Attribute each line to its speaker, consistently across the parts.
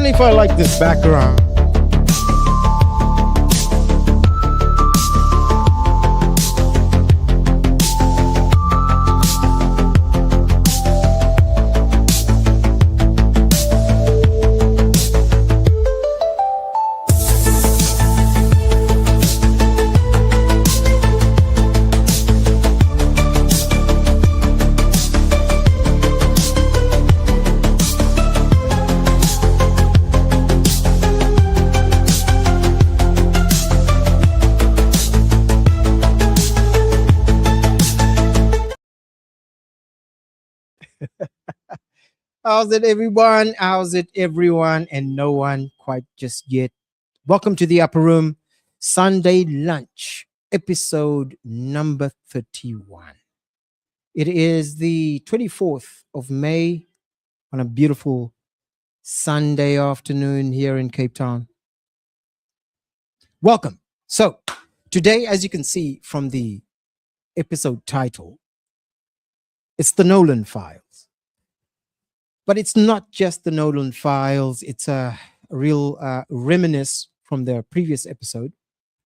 Speaker 1: don't know if I like this background. How's it, everyone? How's it, everyone? And no one quite just yet. Welcome to the Upper Room Sunday Lunch, episode number 31. It is the 24th of May on a beautiful Sunday afternoon here in Cape Town. Welcome. So, today, as you can see from the episode title, it's the Nolan Files. But it's not just the Nolan Files. It's a real reminisce from the previous episode.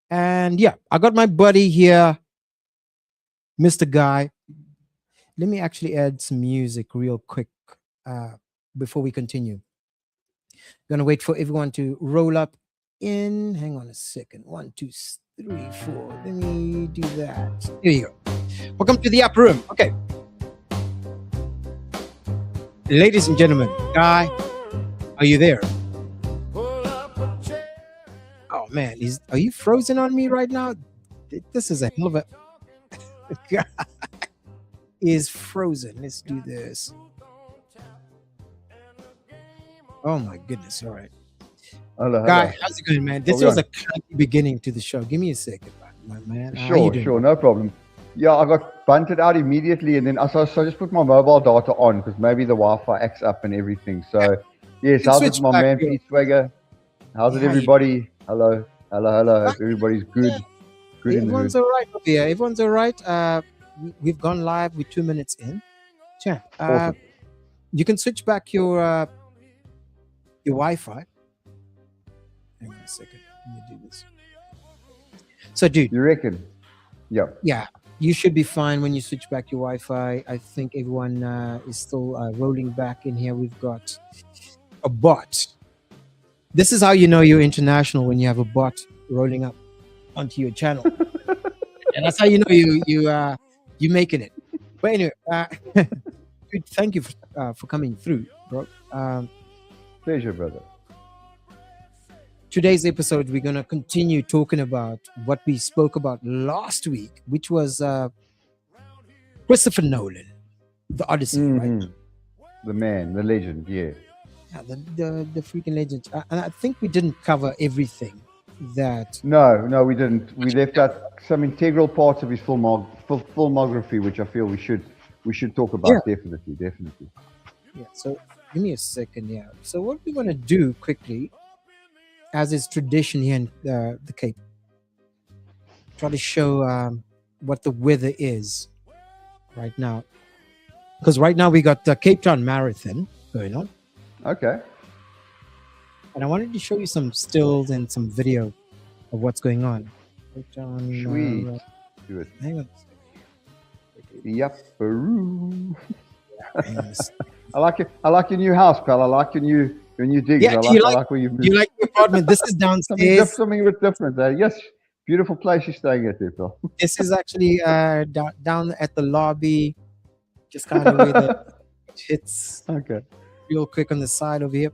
Speaker 1: And yeah, I got my buddy here, Mr. Guy. Let me actually add some music real quick before we continue. Gonna wait for everyone to roll up in. Hang on a second. 1, 2, 3, 4. Let me do that. Here you go. Welcome to the Upper Room. Okay. Ladies and gentlemen, Guy, are you there? Oh man, are you frozen on me right now? This is a hell of a Guy is frozen. Let's do this. Oh my goodness! All right,
Speaker 2: Hello.
Speaker 1: Guy, how's it going, man? This was a clunky beginning to the show. Give me a second, my man.
Speaker 2: Sure, no problem. Yeah, I got bunted out immediately, and then so I just put my mobile data on because maybe the Wi-Fi acts up and everything. So, yes, how's it, my man, Pete Swagger? How's it, everybody? Hello. Hope everybody's good.
Speaker 1: Everyone's all right over here. Everyone's all right. We've gone live. We're 2 minutes in. Yeah.
Speaker 2: Awesome.
Speaker 1: You can switch back your Wi-Fi. Hang on a second. Let me do this. So, dude.
Speaker 2: You reckon? Yeah.
Speaker 1: Yeah. You should be fine when you switch back your Wi-Fi. I think everyone is still rolling back in here. We've got a bot. This is how you know you're international, when you have a bot rolling up onto your channel. And that's how you know you're making it. But anyway, dude, thank you for coming through, bro.
Speaker 2: Pleasure, brother.
Speaker 1: Today's episode, we're going to continue talking about what we spoke about last week, which was Christopher Nolan, the Odyssey, right?
Speaker 2: The man, the legend, yeah.
Speaker 1: Yeah, the freaking legend. And I think we didn't cover everything that...
Speaker 2: No, we didn't. We left out some integral parts of his filmography, which I feel we should talk about. Yeah. Definitely.
Speaker 1: Yeah, so give me a second. Yeah. So what we're going to do quickly, as is tradition here in the Cape, try to show what the weather is right now. Because right now we got the Cape Town Marathon going on.
Speaker 2: Okay.
Speaker 1: And I wanted to show you some stills and some video of what's going on. Cape Town,
Speaker 2: sweet. Do it.
Speaker 1: Hang on.
Speaker 2: Yep.
Speaker 1: Yeah,
Speaker 2: I like your new house, pal. I like your new digs.
Speaker 1: Yeah,
Speaker 2: I like where you moved.
Speaker 1: Do you like the apartment? This is downstairs.
Speaker 2: something a bit different. Yes, beautiful place you're staying at there, pal.
Speaker 1: This is actually down at the lobby, just kind of where the hits.
Speaker 2: Okay.
Speaker 1: Real quick on the side over here,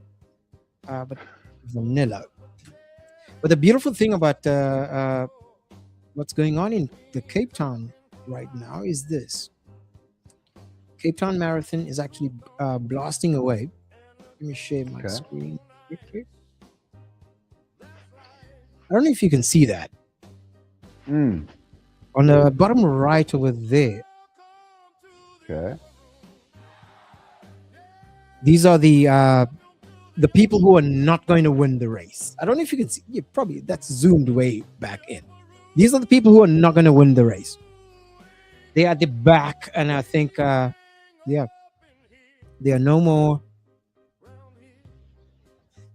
Speaker 1: but vanilla. But the beautiful thing about what's going on in the Cape Town right now is this. Cape Town Marathon is actually blasting away. Let me share my screen quickly. I don't know if you can see that. On the bottom right over there.
Speaker 2: Okay.
Speaker 1: These are the people who are not going to win the race. I don't know if you can see. Yeah, probably that's zoomed way back in. These are the people who are not going to win the race. They are at the back, and I think, they are no more.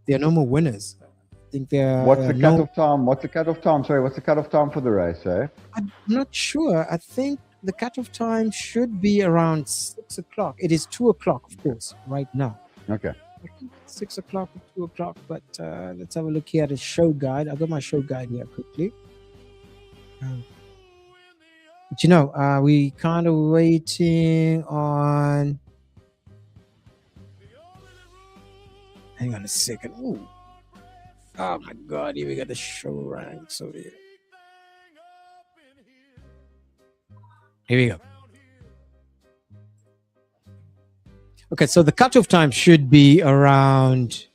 Speaker 1: There are no more winners. I think there
Speaker 2: What's
Speaker 1: are
Speaker 2: the cutoff time? What's the cutoff time? Sorry, what's the cutoff time for the race?
Speaker 1: I'm not sure. I think the cutoff time should be around 6 o'clock. It is 2 o'clock, of course, right now.
Speaker 2: Okay.
Speaker 1: I think it's 6 o'clock or 2 o'clock, but let's have a look here at the show guide. I got my show guide here quickly. But you know, we kind of waiting on. Hang on a second. Ooh. Oh my God! Here we got the show ranks over here. Here we go. Okay, so the cutoff time should be around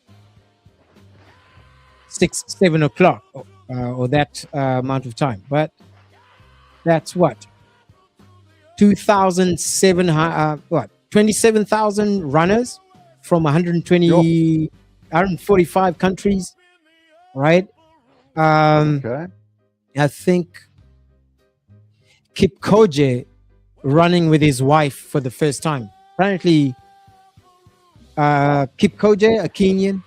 Speaker 1: 6, 7 o'clock, or that amount of time. But that's what 27,000 runners from 145 countries, right?
Speaker 2: Okay.
Speaker 1: I think Kipchoge running with his wife for the first time. Apparently, Kipchoge, a Kenyan.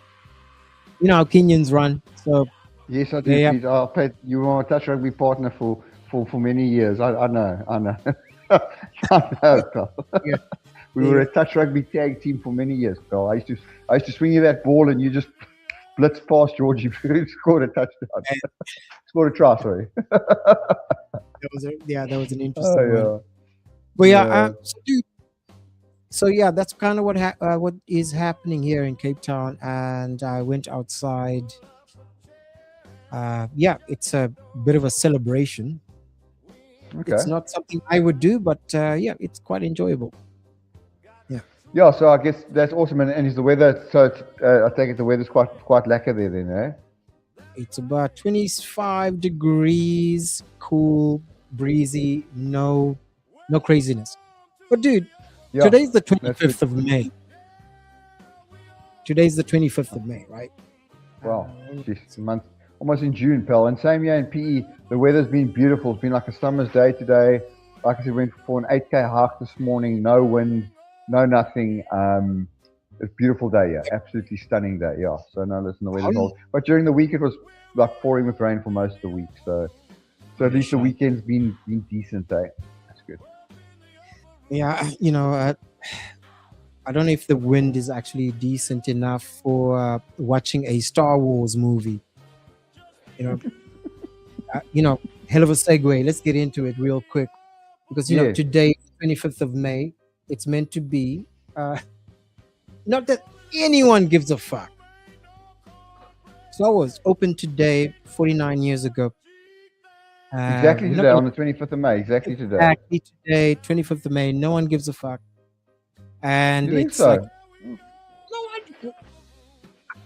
Speaker 1: You know how Kenyans run. So
Speaker 2: Yes, I do.
Speaker 1: Yeah.
Speaker 2: Please. You were my touch rugby partner for many years. I know. I know, Carl.
Speaker 1: Yeah.
Speaker 2: We were a touch rugby tag team for many years, Carl. I used to swing you that ball and you just blitz past Georgie. Scored a touchdown. Scored a try, sorry.
Speaker 1: that was an interesting one.
Speaker 2: Oh,
Speaker 1: But
Speaker 2: yeah.
Speaker 1: so yeah, that's kind of what is happening here in Cape Town. And I went outside. Yeah, it's a bit of a celebration.
Speaker 2: Okay.
Speaker 1: It's not something I would do, but yeah, it's quite enjoyable.
Speaker 2: Yeah, so I guess that's awesome. And is the weather, so it's, I take it the weather's quite lekker there then, eh?
Speaker 1: It's about 25 degrees, cool, breezy, no craziness. But dude,
Speaker 2: Yeah,
Speaker 1: today's the
Speaker 2: that's
Speaker 1: 25th of May. Today's the 25th of May, right?
Speaker 2: Wow, jeez, a month, almost in June, pal. And same here in PE, the weather's been beautiful. It's been like a summer's day today. Like I said, went for an 8K hike this morning, no wind, no nothing. It's a beautiful day, yeah. Absolutely stunning day, yeah. So no, listen, the weather's old. But during the week, it was like pouring with rain for most of the week. So at least the weekend's been decent, eh? That's good.
Speaker 1: Yeah, you know, I don't know if the wind is actually decent enough for watching a Star Wars movie. You know, hell of a segue. Let's get into it real quick because you know
Speaker 2: Yes.
Speaker 1: today, 25th of May, it's meant to be. Not that anyone gives a fuck. Star Wars opened today, 49 years ago.
Speaker 2: Exactly
Speaker 1: we're not
Speaker 2: today,
Speaker 1: gonna-
Speaker 2: on the 25th of May. Exactly today.
Speaker 1: Exactly today, 25th of May. No one gives a fuck. And
Speaker 2: You think
Speaker 1: it's
Speaker 2: so?
Speaker 1: like,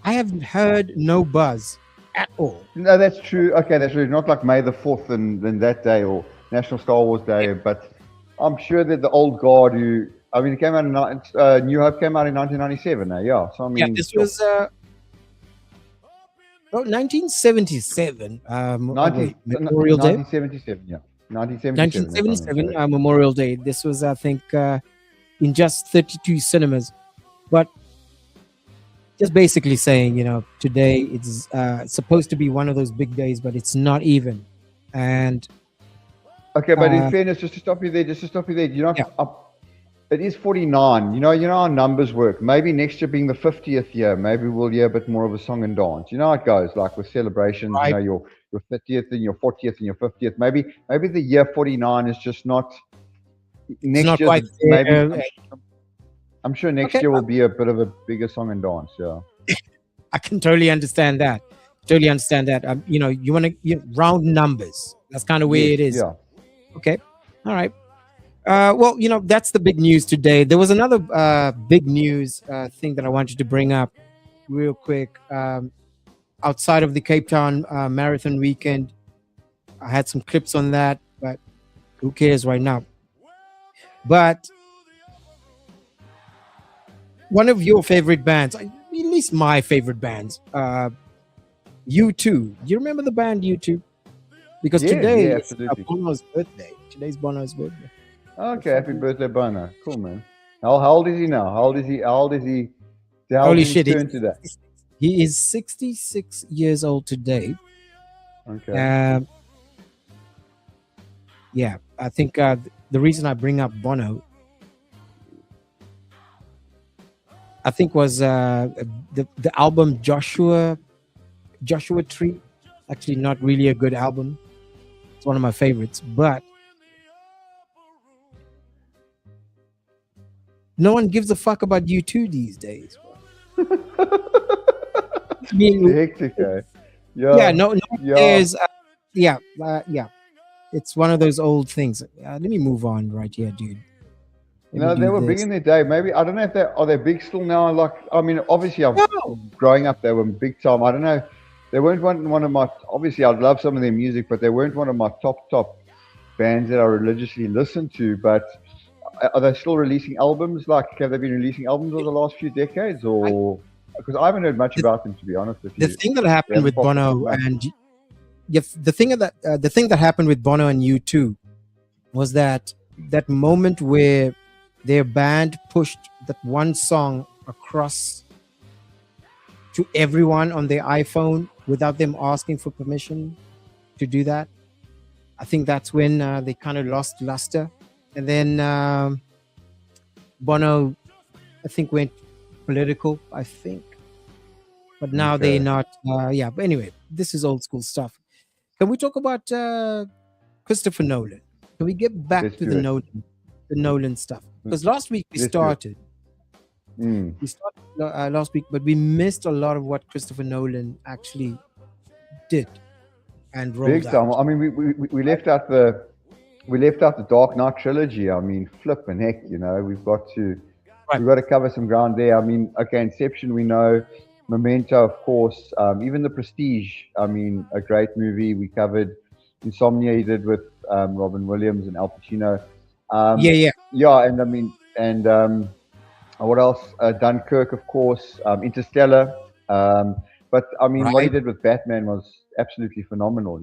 Speaker 1: I haven't heard no buzz at all.
Speaker 2: No, that's true. Okay, that's true. Not like May the 4th and that day or National Star Wars Day, but I'm sure that the old guard who, I mean, it came out in, New Hope came out in 1997 now, yeah. So I mean,
Speaker 1: Yeah, this was 1977.
Speaker 2: 19,
Speaker 1: Memorial Day.
Speaker 2: 1977, yeah. 1977.
Speaker 1: 1977 Memorial Day. This was, I think, in just 32 cinemas. But just basically saying, you know, today it's supposed to be one of those big days, but it's not even. And
Speaker 2: Okay, but in fairness, just to stop you there, you know, it is 49. You know how numbers work. Maybe next year being the 50th year, maybe we'll hear a bit more of a song and dance. You know how it goes, like with celebrations,
Speaker 1: Right.
Speaker 2: you know, your 50th and your 40th and your 50th. Maybe the year 49 is just not next
Speaker 1: not
Speaker 2: year.
Speaker 1: quite
Speaker 2: Maybe
Speaker 1: there.
Speaker 2: I'm sure next
Speaker 1: Okay.
Speaker 2: year will be a bit of a bigger song and dance. Yeah.
Speaker 1: I can totally understand that. You know, you want to round numbers. That's kind of where
Speaker 2: Yes,
Speaker 1: it is.
Speaker 2: Yeah.
Speaker 1: Okay. All right. Well, you know, that's the big news today. There was another big news thing that I wanted to bring up real quick. Outside of the Cape Town Marathon weekend, I had some clips on that, but who cares right now? But one of your favorite bands, at least my favorite bands, U2. Do you remember the band U2? Because
Speaker 2: Yeah,
Speaker 1: today
Speaker 2: yeah,
Speaker 1: is
Speaker 2: absolutely.
Speaker 1: Bono's birthday. Today's Bono's birthday.
Speaker 2: Okay, happy birthday, Bono. Cool, man. How old is he now? How old is he? How old
Speaker 1: Holy
Speaker 2: is he
Speaker 1: shit!
Speaker 2: turn today?
Speaker 1: He is 66 years old today.
Speaker 2: Okay.
Speaker 1: Um, yeah, I think the reason I bring up Bono, I think, was the album Joshua Tree. Actually, not really a good album. It's one of my favorites, but no one gives a fuck about U2 these days. I
Speaker 2: The
Speaker 1: mean,
Speaker 2: hectic, eh?
Speaker 1: yeah,
Speaker 2: Yeah,
Speaker 1: no one
Speaker 2: yeah.
Speaker 1: cares. Yeah. It's one of those old things. Let me move on right here, dude. Let me
Speaker 2: No, they
Speaker 1: do
Speaker 2: were big
Speaker 1: this.
Speaker 2: in their day. Maybe I don't know if they big still now. Like I mean, obviously, I'm
Speaker 1: No,
Speaker 2: growing up. They were big time. I don't know. They weren't one of my. Obviously, I'd love some of their music, but they weren't one of my top bands that I religiously listened to. But are they still releasing albums? Like, have they been releasing albums over the last few decades,
Speaker 1: I,
Speaker 2: or because I haven't heard much
Speaker 1: the,
Speaker 2: about them, to be honest with
Speaker 1: the
Speaker 2: you.
Speaker 1: thing that
Speaker 2: They
Speaker 1: happened
Speaker 2: haven't
Speaker 1: with
Speaker 2: popped up
Speaker 1: Bono
Speaker 2: much.
Speaker 1: and yeah, the thing that happened with Bono and U2 was that moment where their band pushed that one song across to everyone on their iPhone without them asking for permission to do that. I think that's when they kind of lost luster, and then Bono, I think, went political. I think, but now they're
Speaker 2: Okay.
Speaker 1: not. Yeah, but anyway, this is old school stuff. Can we talk about Christopher Nolan? Can we get back
Speaker 2: Let's
Speaker 1: to
Speaker 2: do it.
Speaker 1: The Nolan stuff? Because last week
Speaker 2: Let's do it. Mm.
Speaker 1: we started last week, but we missed a lot of what Christopher Nolan actually did and rolled
Speaker 2: Big time.
Speaker 1: out.
Speaker 2: I mean, we left out the Dark Knight trilogy. I mean, flip and heck, we've got to
Speaker 1: Right.
Speaker 2: we've got to cover some ground there. I mean, okay, Inception we know, Memento of course, even The Prestige. I mean, a great movie. We covered Insomnia he did with Robin Williams and Al Pacino.
Speaker 1: Yeah, yeah,
Speaker 2: Yeah, and I mean, and what else? Dunkirk, of course, Interstellar. But I mean, what he
Speaker 1: right.
Speaker 2: did with Batman was absolutely phenomenal.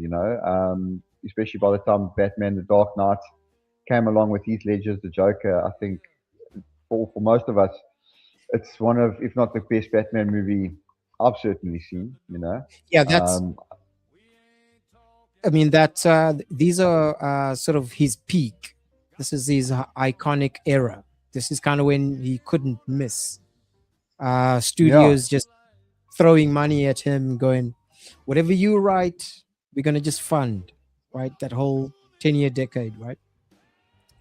Speaker 2: Especially by the time Batman: The Dark Knight came along with Heath Ledger's The Joker. I think for most of us, it's one of, if not the best Batman movie I've certainly seen.
Speaker 1: Yeah,
Speaker 2: Um,
Speaker 1: I mean, these are sort of his peak. This is his iconic era. This is kind of when he couldn't miss.
Speaker 2: yeah,
Speaker 1: Studios just throwing money at him, going, whatever you write, we're going to just fund, right? That whole 10-year decade, right?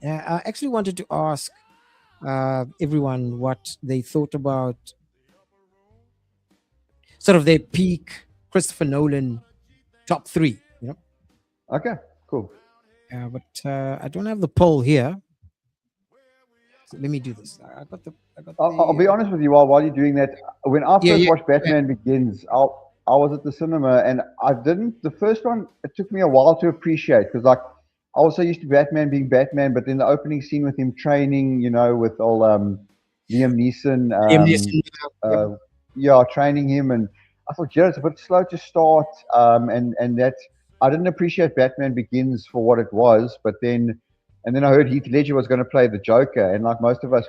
Speaker 1: I actually wanted to ask everyone what they thought about sort of their peak Christopher Nolan top three,
Speaker 2: okay, cool.
Speaker 1: but I don't have the poll here. So let me do this. I got
Speaker 2: I'll
Speaker 1: the,
Speaker 2: be honest with you while you're doing that. When I
Speaker 1: yeah,
Speaker 2: first
Speaker 1: yeah.
Speaker 2: watched Batman Begins, I was at the cinema and I didn't. The first one, it took me a while to appreciate because, like, I was so used to Batman being Batman, but then the opening scene with him training, with all Liam Neeson,
Speaker 1: Liam Neeson, yep.
Speaker 2: yeah, training him, and I thought, yeah, it's a bit slow to start, and that I didn't appreciate Batman Begins for what it was, but then. And then I heard Heath Ledger was going to play the Joker, and like most of us,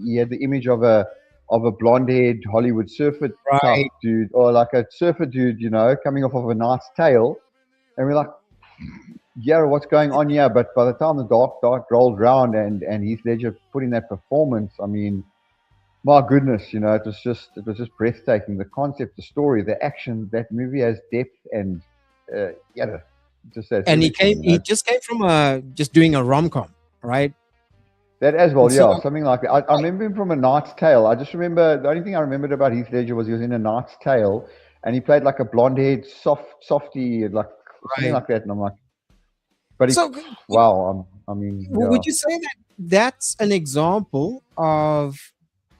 Speaker 2: he had the image of a blonde-haired Hollywood surfer type
Speaker 1: Right.
Speaker 2: dude, or like a surfer dude, coming off of A Knight's Tale, and we're like, yeah, what's going on here? But by the time the dark rolled round and Heath Ledger put in that performance, I mean, my goodness, it was just breathtaking. The concept, the story, the action. That movie has depth and yeah, just has
Speaker 1: And
Speaker 2: everything.
Speaker 1: he just came from just doing a rom-com, right?
Speaker 2: That as well,
Speaker 1: And so,
Speaker 2: yeah, something like that. I remember him from A Knight's Tale. I just remember the only thing I remembered about Heath Ledger was he was in A Knight's Tale, and he played like a blonde-haired, softy, like something
Speaker 1: right.
Speaker 2: like that. And I'm like, but he,
Speaker 1: So
Speaker 2: wow, I mean, yeah,
Speaker 1: would you say that that's an example of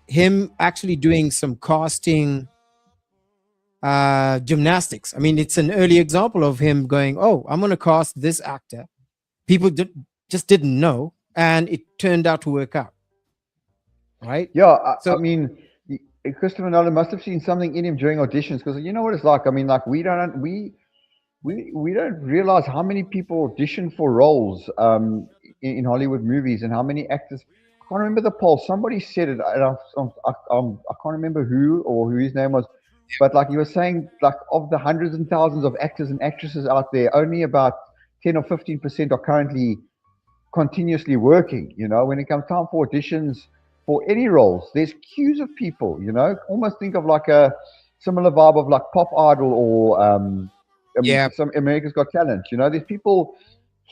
Speaker 1: him actually doing some casting gymnastics? I mean, it's an early example of him going, "Oh, I'm going to cast this actor." People just didn't know, and it turned out to work out, right?
Speaker 2: yeah. I
Speaker 1: So
Speaker 2: mean, Christopher Nolan must have seen something in him during auditions because you know what it's like. I mean, like we don't realize how many people audition for roles in Hollywood movies and how many actors. I can't remember the poll. Somebody said it, and I can't remember who or who his name was. But like you were saying, like of the hundreds and thousands of actors and actresses out there, only about 10 or 15% are currently continuously working. When it comes time for auditions for any roles, there's queues of people. Almost think of like a similar vibe of like Pop Idol or
Speaker 1: Yeah.
Speaker 2: some America's Got Talent. There's people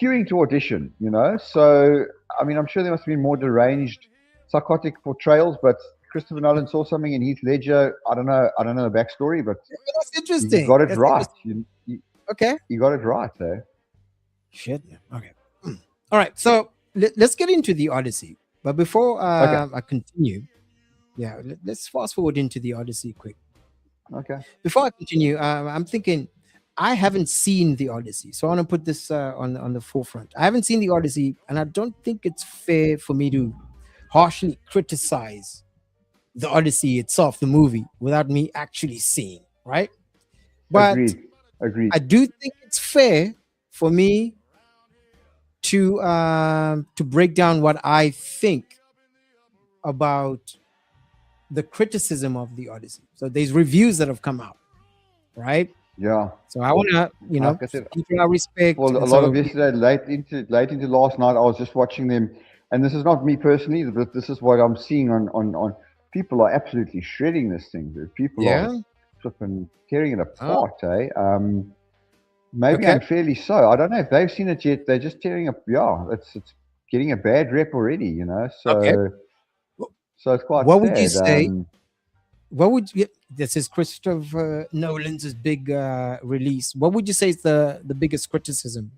Speaker 2: queuing to audition. So I mean, I'm sure there must have been more deranged, psychotic portrayals, but Christopher Nolan saw something in Heath Ledger. I don't know the backstory, but
Speaker 1: That's
Speaker 2: he
Speaker 1: interesting.
Speaker 2: got it
Speaker 1: That's
Speaker 2: right.
Speaker 1: interesting. Okay.
Speaker 2: You got it right, eh?
Speaker 1: Shit. Yeah. Okay. All right. So let's get into the Odyssey. But before
Speaker 2: Okay.
Speaker 1: I continue, yeah, let's fast forward into the Odyssey quick.
Speaker 2: Okay.
Speaker 1: Before I continue, I'm thinking I haven't seen the Odyssey, so I want to put this on the forefront. I haven't seen the Odyssey, and I don't think it's fair for me to harshly criticize the Odyssey itself, the movie, without me actually seeing. Right? But
Speaker 2: Agreed. Agreed.
Speaker 1: I do think it's fair for me to break down what I think about the criticism of the Odyssey. So there's reviews that have come out, right?
Speaker 2: Yeah.
Speaker 1: So I want to,
Speaker 2: Like I said,
Speaker 1: people our respect.
Speaker 2: well, a
Speaker 1: And
Speaker 2: lot
Speaker 1: so
Speaker 2: of yesterday, late into last night, I was just watching them, and this is not me personally, but this is what I'm seeing on people are absolutely shredding this thing. Dude. People are
Speaker 1: yeah,
Speaker 2: flipping tearing it
Speaker 1: oh,
Speaker 2: apart, eh? Maybe
Speaker 1: okay.
Speaker 2: unfairly so. I don't know if they've seen it yet. They're just tearing up. Yeah, it's getting a bad rep already.
Speaker 1: Okay.
Speaker 2: So it's quite
Speaker 1: What would you
Speaker 2: sad.
Speaker 1: say? What would you? This is Christopher Nolan's big release. What would you say is the biggest criticism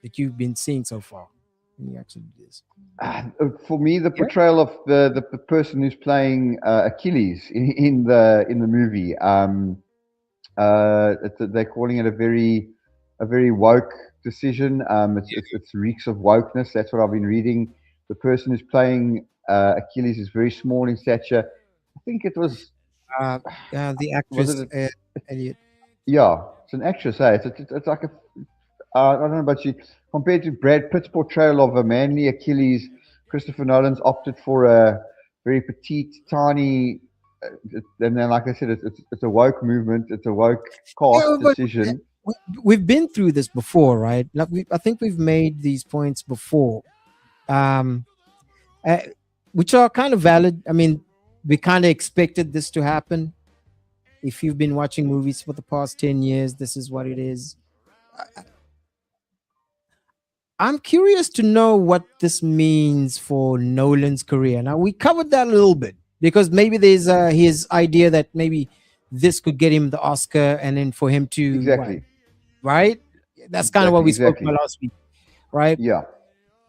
Speaker 1: that you've been seeing so far? Can you actually do this?
Speaker 2: For me, the
Speaker 1: Yeah.
Speaker 2: portrayal of the person who's playing Achilles in the movie, they're calling it a very woke decision. It's reeks of wokeness. That's what I've been reading. The person who's playing Achilles is very small in stature. I think it was
Speaker 1: Uh, the
Speaker 2: was
Speaker 1: actress
Speaker 2: it?
Speaker 1: Elliot.
Speaker 2: Yeah, it's an actress. Hey, it's like a I don't know, but she compared to Brad Pitt's portrayal of a manly Achilles, Christopher Nolan's opted for a very petite, tiny, and then like I said, it's a woke movement, it's a woke cast
Speaker 1: Yeah, but
Speaker 2: decision.
Speaker 1: we've been through this before, right? Like I think we've made these points before, um, uh, which are kind of valid. I mean, we kind of expected this to happen. If you've been watching movies for the past 10 years, this is what it is. I'm curious to know what this means for Nolan's career. Now we covered that a little bit because maybe there's his idea that maybe this could get him the Oscar, and then for him to what,
Speaker 2: Exactly,
Speaker 1: right? That's kind of what we spoke
Speaker 2: exactly.
Speaker 1: about last week, right?
Speaker 2: Yeah,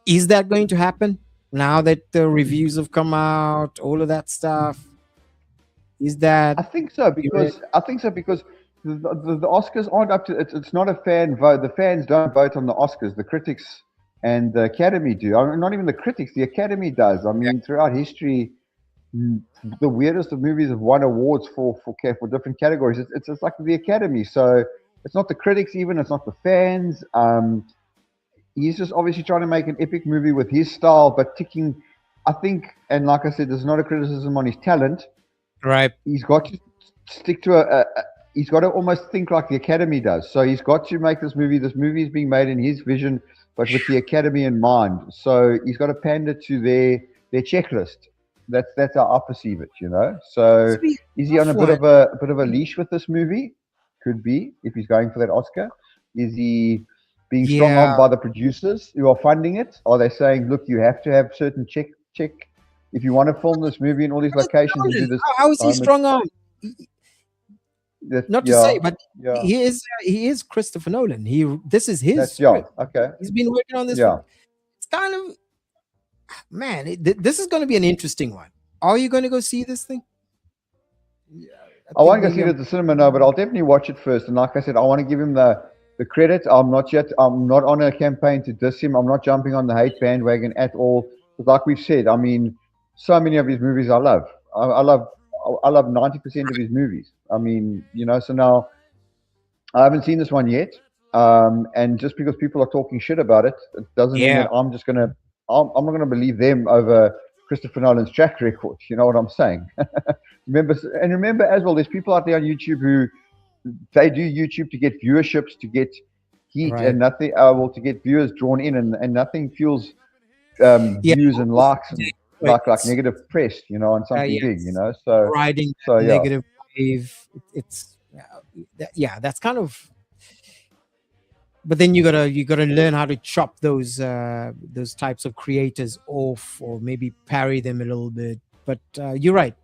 Speaker 1: Is that going to happen now that the reviews have come out, all of that stuff? Is that
Speaker 2: I think so because the Oscars aren't up to it's not a fan vote. The fans don't vote on the Oscars. The critics and the Academy do. I mean, not even the critics. The Academy does. I mean, throughout history, the weirdest of movies have won awards for different categories. It's like the Academy. So it's not the critics even. It's not the fans. He's just obviously trying to make an epic movie with his style, but ticking. I think, and like I said, there's not a criticism on his talent.
Speaker 1: right?
Speaker 2: He's got to stick to he's got to almost think like the Academy does. So he's got to make this movie. This movie is being made in his vision, but with the Academy in mind. So he's got to pander to their checklist. That's how I perceive it. So is he on a bit of a leash with this movie? Could be if he's going for that Oscar. Is he being strong armed by the producers who are funding it? Are they saying, look, you have to have certain check? If you want to film this movie in all these locations and do this,
Speaker 1: How is he strong arm? Not to say, but
Speaker 2: yeah,
Speaker 1: he is Christopher Nolan. This is his
Speaker 2: that's
Speaker 1: script.
Speaker 2: okay.
Speaker 1: He's been working on this.
Speaker 2: Yeah,
Speaker 1: It's kind of, man. This is going to be an interesting one. Are you going to go see this thing?
Speaker 2: Yeah, I won't go see it at the cinema, no, but I'll definitely watch it first. And like I said, I want to give him the credit. I'm not on a campaign to diss him. I'm not jumping on the hate bandwagon at all. But like we've said, I mean, so many of his movies I love. I love 90% of his movies. I mean, so now I haven't seen this one yet. And just because people are talking shit about it, it doesn't mean that I'm not gonna believe them over Christopher Nolan's track record. You know what I'm saying? remember as well, there's people out there on YouTube who they do YouTube to get viewerships, to get heat,
Speaker 1: Right.
Speaker 2: and nothing. Well, to get viewers drawn in, and nothing fuels
Speaker 1: Yeah.
Speaker 2: views and likes and
Speaker 1: Right.
Speaker 2: like negative press, on something big,
Speaker 1: Yes.
Speaker 2: So
Speaker 1: Riding
Speaker 2: so
Speaker 1: that
Speaker 2: yeah.
Speaker 1: negative wave. It's yeah. That's kind of. But then you gotta learn how to chop those types of creators off, or maybe parry them a little bit. But you're right.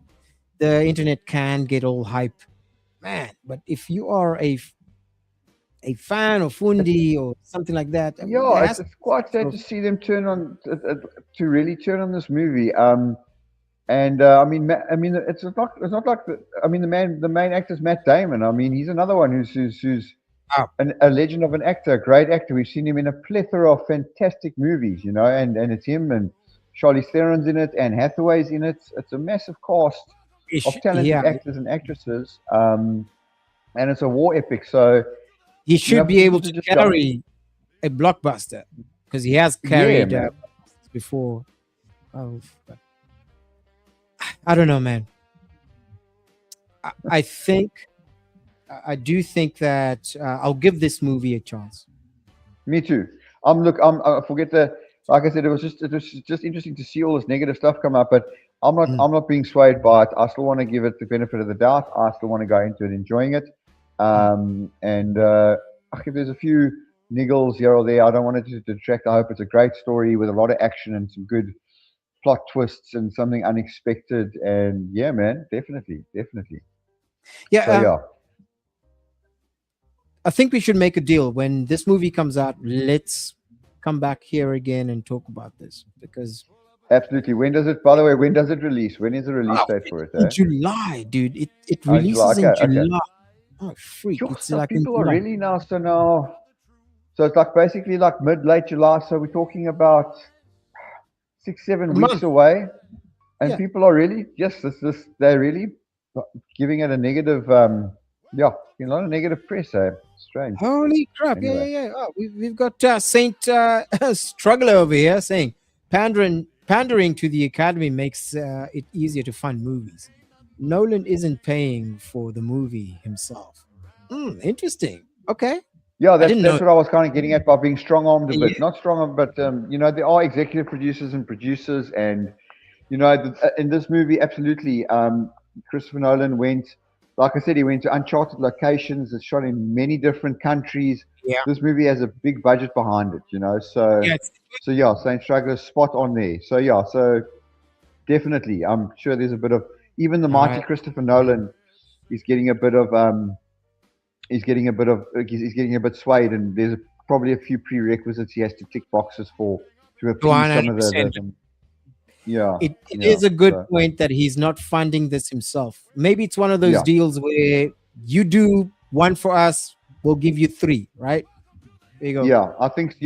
Speaker 1: The internet can get all hype, man. But if you are a fan of Fundi or something like that, I mean, there
Speaker 2: Yeah,
Speaker 1: has to
Speaker 2: it's
Speaker 1: be
Speaker 2: quite
Speaker 1: some
Speaker 2: sad
Speaker 1: sort
Speaker 2: to
Speaker 1: of
Speaker 2: see them turn on to really turn on this movie. And I mean, it's not like I mean, the main actor is Matt Damon. I mean, he's another one who's
Speaker 1: wow.
Speaker 2: a legend of an actor, a great actor. We've seen him in a plethora of fantastic movies, and it's him and Charlize Theron's in it, and Hathaway's in it. It's a massive cast of talented
Speaker 1: Yeah,
Speaker 2: actors and actresses, and it's a war epic. So
Speaker 1: he should
Speaker 2: for
Speaker 1: be able
Speaker 2: people
Speaker 1: to
Speaker 2: to just jump,
Speaker 1: carry a blockbuster because he has
Speaker 2: yeah,
Speaker 1: carried
Speaker 2: man.
Speaker 1: before. Oh, but I don't know, man. I think I do think that I'll give this movie a chance.
Speaker 2: Me too. I forget the. Like I said, it was just interesting to see all this negative stuff come up, but
Speaker 1: Mm.
Speaker 2: I'm not being swayed by it. I still want to give it the benefit of the doubt. I still want to go into it enjoying it.
Speaker 1: Mm.
Speaker 2: And if there's a few niggles here or there, I don't want it to detract. I hope it's a great story with a lot of action and some good plot twists and something unexpected. And yeah, man, definitely, definitely.
Speaker 1: Yeah,
Speaker 2: So yeah,
Speaker 1: I think we should make a deal when this movie comes out. Let's come back here again and talk about this because
Speaker 2: absolutely. When does it? By the way, when does it release? When is the release date for it?
Speaker 1: in
Speaker 2: Eh?
Speaker 1: July, dude. It
Speaker 2: Oh, in July.
Speaker 1: releases
Speaker 2: Okay,
Speaker 1: in
Speaker 2: okay.
Speaker 1: July. Oh freak!
Speaker 2: Sure.
Speaker 1: It's
Speaker 2: So
Speaker 1: like in
Speaker 2: people are
Speaker 1: July.
Speaker 2: really now. So now, so it's like basically like late July. So we're talking about six,
Speaker 1: A
Speaker 2: 7 weeks
Speaker 1: month.
Speaker 2: away, and
Speaker 1: Yeah.
Speaker 2: people are really this. They're really giving it a negative. Yeah, a lot of negative press. Strange.
Speaker 1: Holy crap! Yeah, yeah,
Speaker 2: Anyway,
Speaker 1: yeah. Oh, we've got Saint Struggler over here saying pandering to the Academy makes it easier to fund movies. Nolan isn't paying for the movie himself. Interesting. Okay,
Speaker 2: yeah,
Speaker 1: I
Speaker 2: that's
Speaker 1: didn't know.
Speaker 2: that's what I was kind of getting at by being strong armed a
Speaker 1: Yeah,
Speaker 2: bit. Not strong armed, but there are executive producers and producers, and in this movie, absolutely. Christopher Nolan went, like I said, he went to uncharted locations. It's shot in many different countries.
Speaker 1: yeah,
Speaker 2: This movie has a big budget behind it, So,
Speaker 1: yeah.
Speaker 2: so yeah, Saint Struggler's spot on there. So yeah, so definitely, I'm sure there's a bit of even the
Speaker 1: All
Speaker 2: mighty
Speaker 1: right.
Speaker 2: Christopher Nolan is getting a bit of he's getting a bit swayed, and there's probably a few prerequisites he has to tick boxes for to appease
Speaker 1: One
Speaker 2: some
Speaker 1: hundred
Speaker 2: of
Speaker 1: percent.
Speaker 2: yeah,
Speaker 1: It
Speaker 2: yeah.
Speaker 1: is a good
Speaker 2: So
Speaker 1: point that he's not funding this himself. Maybe it's one of those
Speaker 2: yeah.
Speaker 1: deals where you do one for us, we'll give you three. Right? There you go.
Speaker 2: Yeah, I think so.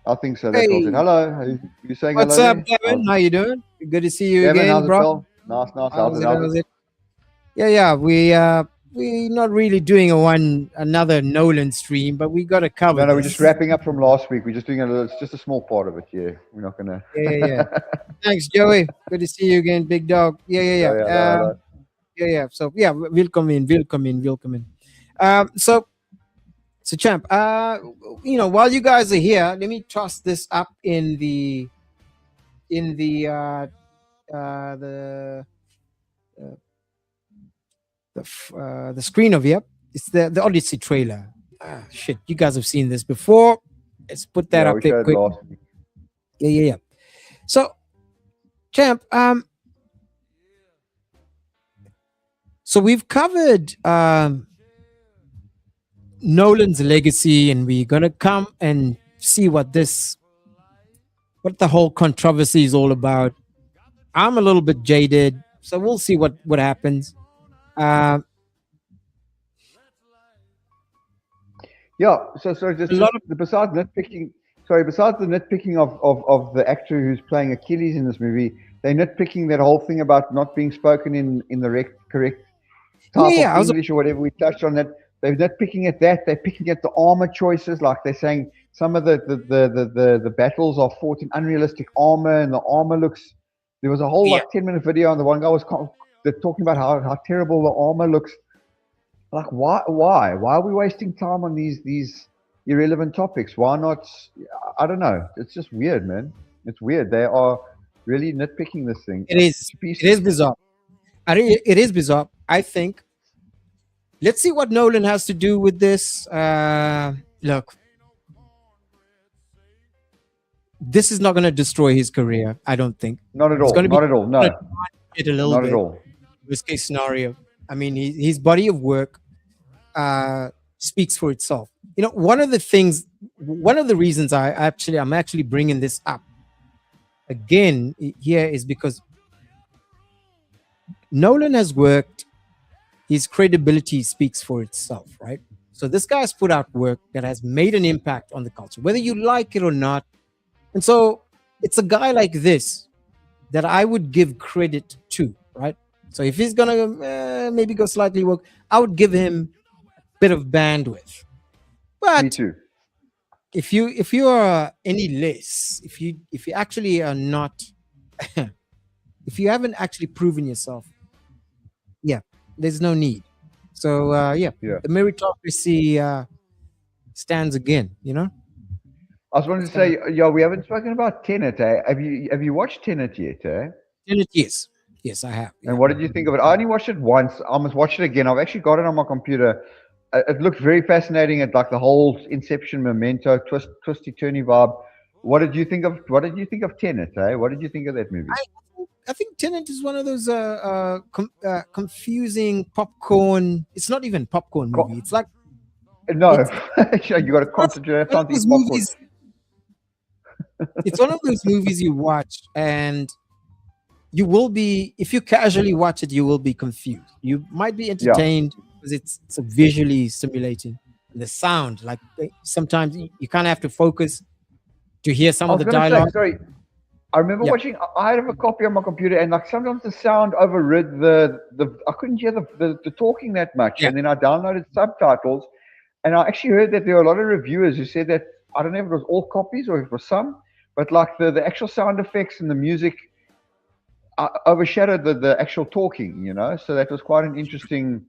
Speaker 2: That's all it.
Speaker 1: Hey,
Speaker 2: Hello, are you saying
Speaker 1: what's
Speaker 2: hello
Speaker 1: up,
Speaker 2: there?
Speaker 1: Devin? How you doing? Good to see you
Speaker 2: Damon,
Speaker 1: again,
Speaker 2: how's it,
Speaker 1: bro.
Speaker 2: Phil? Nice, nice. How's
Speaker 1: How's
Speaker 2: it?
Speaker 1: it?
Speaker 2: How's it?
Speaker 1: How's it? Yeah, yeah. We not really doing another Nolan stream, but we got to cover
Speaker 2: No, we're just
Speaker 1: this.
Speaker 2: wrapping up from last week. We're just doing a little. It's just a small part of it. Yeah, we're not gonna.
Speaker 1: Yeah, yeah, yeah. Thanks, Joey. Good to see you again, big dog. Yeah,
Speaker 2: Yeah,
Speaker 1: yeah,
Speaker 2: yeah,
Speaker 1: yeah.
Speaker 2: no, no.
Speaker 1: Yeah, yeah. So yeah, we'll come in. We'll come in. We'll come in. So champ, while you guys are here, let me toss this up in the the the screen of here. It's the Odyssey trailer. Shit, you guys have seen this before. Let's put that
Speaker 2: Yeah,
Speaker 1: up
Speaker 2: we
Speaker 1: there
Speaker 2: showed
Speaker 1: quick.
Speaker 2: last week.
Speaker 1: Yeah, yeah, yeah. So, champ, so we've covered Nolan's legacy, and we're gonna come and see what the whole controversy is all about. I'm a little bit jaded, so we'll see what happens. Uh,
Speaker 2: Yeah, so just
Speaker 1: a lot of
Speaker 2: besides nitpicking, besides the nitpicking of the actor who's playing Achilles in this movie, they're nitpicking that whole thing about not being spoken in the correct
Speaker 1: yeah,
Speaker 2: type of
Speaker 1: yeah. I was
Speaker 2: English or whatever. We touched on that. They're nitpicking at that. They're picking at the armor choices, like they're saying some of the battles are fought in unrealistic armor, and the armor looks. There was a whole
Speaker 1: yeah,
Speaker 2: like 10-minute video, and the one guy was they're talking about how terrible the armor looks. Like, why are we wasting time on these irrelevant topics? Why not? I don't know. It's just weird, man. It's weird. They are really nitpicking this thing
Speaker 1: It is.
Speaker 2: to
Speaker 1: It is
Speaker 2: pieces.
Speaker 1: bizarre. It is bizarre. I think. Let's see what Nolan has to do with this. Look, this is not going to destroy his career. I don't think
Speaker 2: Not at
Speaker 1: it's
Speaker 2: all.
Speaker 1: going to be
Speaker 2: Not at all. No,
Speaker 1: it a little
Speaker 2: not at
Speaker 1: bit.
Speaker 2: all.
Speaker 1: Worst case scenario. I mean, his body of work speaks for itself. You know, one of the reasons I'm actually bringing this up again here is because Nolan has worked. His credibility speaks for itself, right? So this guy has put out work that has made an impact on the culture, whether you like it or not. And so it's a guy like this that I would give credit to, right? So if he's gonna maybe go slightly woke, I would give him a bit of bandwidth.
Speaker 2: Me
Speaker 1: But
Speaker 2: too.
Speaker 1: if you are any less, if you actually are not, if you haven't actually proven yourself, yeah, there's no need. So yeah,
Speaker 2: Yeah.
Speaker 1: the meritocracy stands again. You know,
Speaker 2: I was wanting
Speaker 1: it's
Speaker 2: to
Speaker 1: kind of
Speaker 2: say, yeah, we haven't spoken about Tenet. Eh? Have you watched Tenet yet? Eh?
Speaker 1: yes, yes, I have.
Speaker 2: And
Speaker 1: Yeah,
Speaker 2: what did you think of it? I only watched it once. I must watch it again. I've actually got it on my computer. It looked very fascinating. It like the whole Inception, Memento, twisty turny vibe. What did you think of Tenet? Eh? What did you think of that movie?
Speaker 1: I I think Tenet is one of those confusing popcorn. It's not even popcorn movie.
Speaker 2: Co-
Speaker 1: It's like
Speaker 2: no,
Speaker 1: it's
Speaker 2: you got to
Speaker 1: one
Speaker 2: concentrate. Have
Speaker 1: one
Speaker 2: time
Speaker 1: of
Speaker 2: to eat
Speaker 1: those
Speaker 2: popcorn.
Speaker 1: movies. It's one of those movies you watch and you will be, if you casually watch it, you will be confused. You might be
Speaker 2: Yeah,
Speaker 1: entertained because it's a visually stimulating. And the sound, like sometimes you kind of have to focus to hear some
Speaker 2: I
Speaker 1: of
Speaker 2: was
Speaker 1: the
Speaker 2: gonna say.
Speaker 1: dialogue.
Speaker 2: Sorry, I remember
Speaker 1: Yeah,
Speaker 2: watching. I have a copy on my computer, and like sometimes the sound overrid the. I couldn't hear the talking that much,
Speaker 1: yeah.
Speaker 2: and then I downloaded subtitles, and I actually heard that there were a lot of reviewers who said that I don't know if it was all copies or if it was some, but like the actual sound effects and the music overshadowed the actual talking. So that was quite an interesting.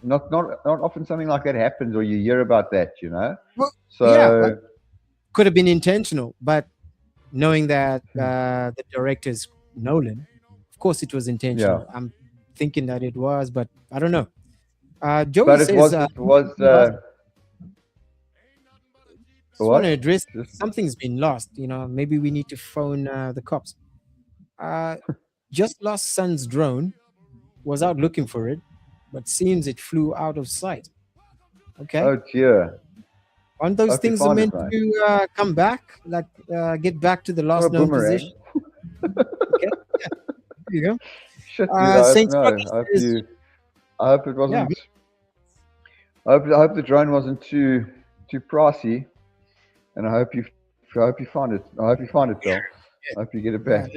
Speaker 2: Not often something like that happens, or you hear about that.
Speaker 1: Well, yeah,
Speaker 2: So
Speaker 1: could have been intentional, but knowing that the director is Nolan, of course it was
Speaker 2: yeah,
Speaker 1: intentional. I'm thinking that it was, but I don't know. Joey
Speaker 2: but it
Speaker 1: says,
Speaker 2: was
Speaker 1: just want to
Speaker 2: what?
Speaker 1: address
Speaker 2: Just
Speaker 1: something's been lost. You know, maybe we need to phone the cops. Uh, just lost son's drone, was out looking for it, but seems it flew out of sight. Okay.
Speaker 2: oh dear.
Speaker 1: Aren't those
Speaker 2: Hope you
Speaker 1: things are
Speaker 2: find it,
Speaker 1: meant
Speaker 2: mate.
Speaker 1: to come back, like get back to the
Speaker 2: Or a
Speaker 1: last known
Speaker 2: boomerang.
Speaker 1: position? Okay. Yeah, there you go.
Speaker 2: Shit, dude. I hope
Speaker 1: Saint
Speaker 2: no.
Speaker 1: Scotty
Speaker 2: I hope
Speaker 1: says,
Speaker 2: you. I hope it
Speaker 1: yeah,
Speaker 2: wasn't. I hope the drone wasn't too pricey, and I hope you find it. I hope you find it, Bill. I hope you get it
Speaker 1: yeah.
Speaker 2: back.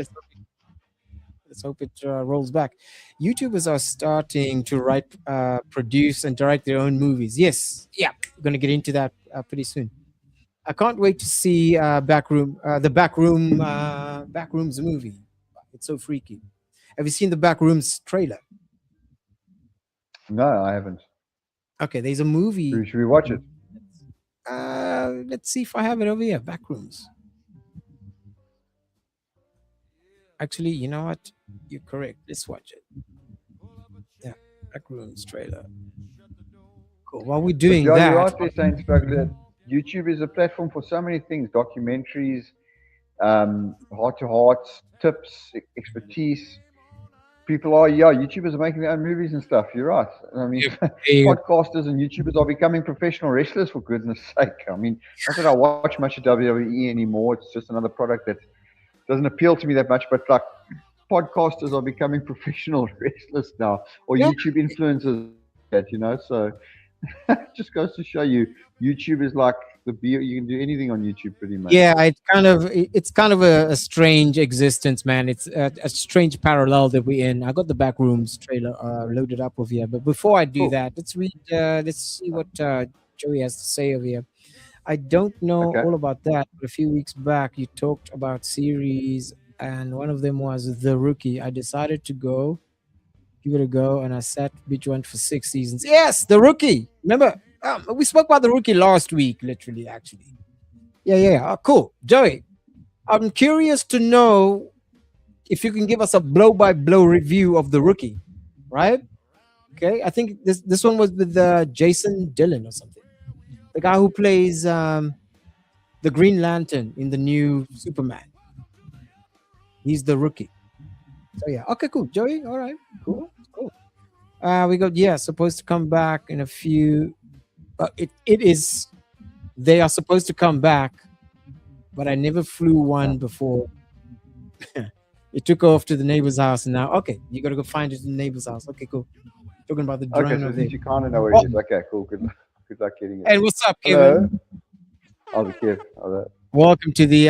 Speaker 1: Let's hope it rolls back. YouTubers are starting to write, produce, and direct their own movies. Yes, yeah, we're gonna get into that pretty soon. I can't wait to see the Backrooms movie. It's so freaky. Have you seen the Backrooms trailer?
Speaker 2: No, I haven't.
Speaker 1: Okay, there's a movie.
Speaker 2: Should we watch it?
Speaker 1: Let's see if I have it over here. Backrooms. Actually, you know what? You're correct. Let's watch it. Yeah, Backrooms trailer. Cool. While we're
Speaker 2: But
Speaker 1: doing
Speaker 2: yeah, you're
Speaker 1: that,
Speaker 2: right there saying, Struggle, that YouTube is a platform for so many things: documentaries, heart to hearts, tips, expertise. People are, yeah, YouTubers are making their own movies and stuff. You're right. I mean,
Speaker 1: you-
Speaker 2: podcasters and YouTubers are becoming professional wrestlers, for goodness sake. I mean, not that I watch much of WWE anymore. It's just another product that doesn't appeal to me that much. But like, podcasters are becoming professional wrestlers now, or
Speaker 1: yeah,
Speaker 2: YouTube influencers. So it just goes to show you, YouTube is like you can do anything on YouTube pretty much.
Speaker 1: yeah, it's kind of a strange existence, man. It's a strange parallel that we're in. I got the Backrooms trailer loaded up over here, but before I do
Speaker 2: Cool.
Speaker 1: that, let's see what Joey has to say over here. I don't know
Speaker 2: Okay.
Speaker 1: all about that, but a few weeks back you talked about series, and one of them was The Rookie. I decided to go You gotta go, and I sat bitch went for 6 seasons. Yes, The Rookie. Remember, we spoke about The Rookie last week, literally, actually. Yeah. Cool, Joey. I'm curious to know if you can give us a blow-by-blow review of The Rookie, right? Okay, I think this one was with Jason Dillon or something, the guy who plays the Green Lantern in the new Superman. He's The Rookie. So yeah, okay, cool, Joey. All right, cool. We got supposed to come back in a few. It is. They are supposed to come back, but I never flew one before. It took off to the neighbor's house, and now okay, you gotta go find it in the neighbor's house. Okay, cool. Talking about the drone
Speaker 2: Okay, so
Speaker 1: over
Speaker 2: at
Speaker 1: there.
Speaker 2: least you kind of know where
Speaker 1: Oh,
Speaker 2: it is. Okay, cool. Good luck getting it.
Speaker 1: and what's up,
Speaker 2: Hello.
Speaker 1: Kevin?
Speaker 2: I'll be Kev. Hello.
Speaker 1: Welcome to the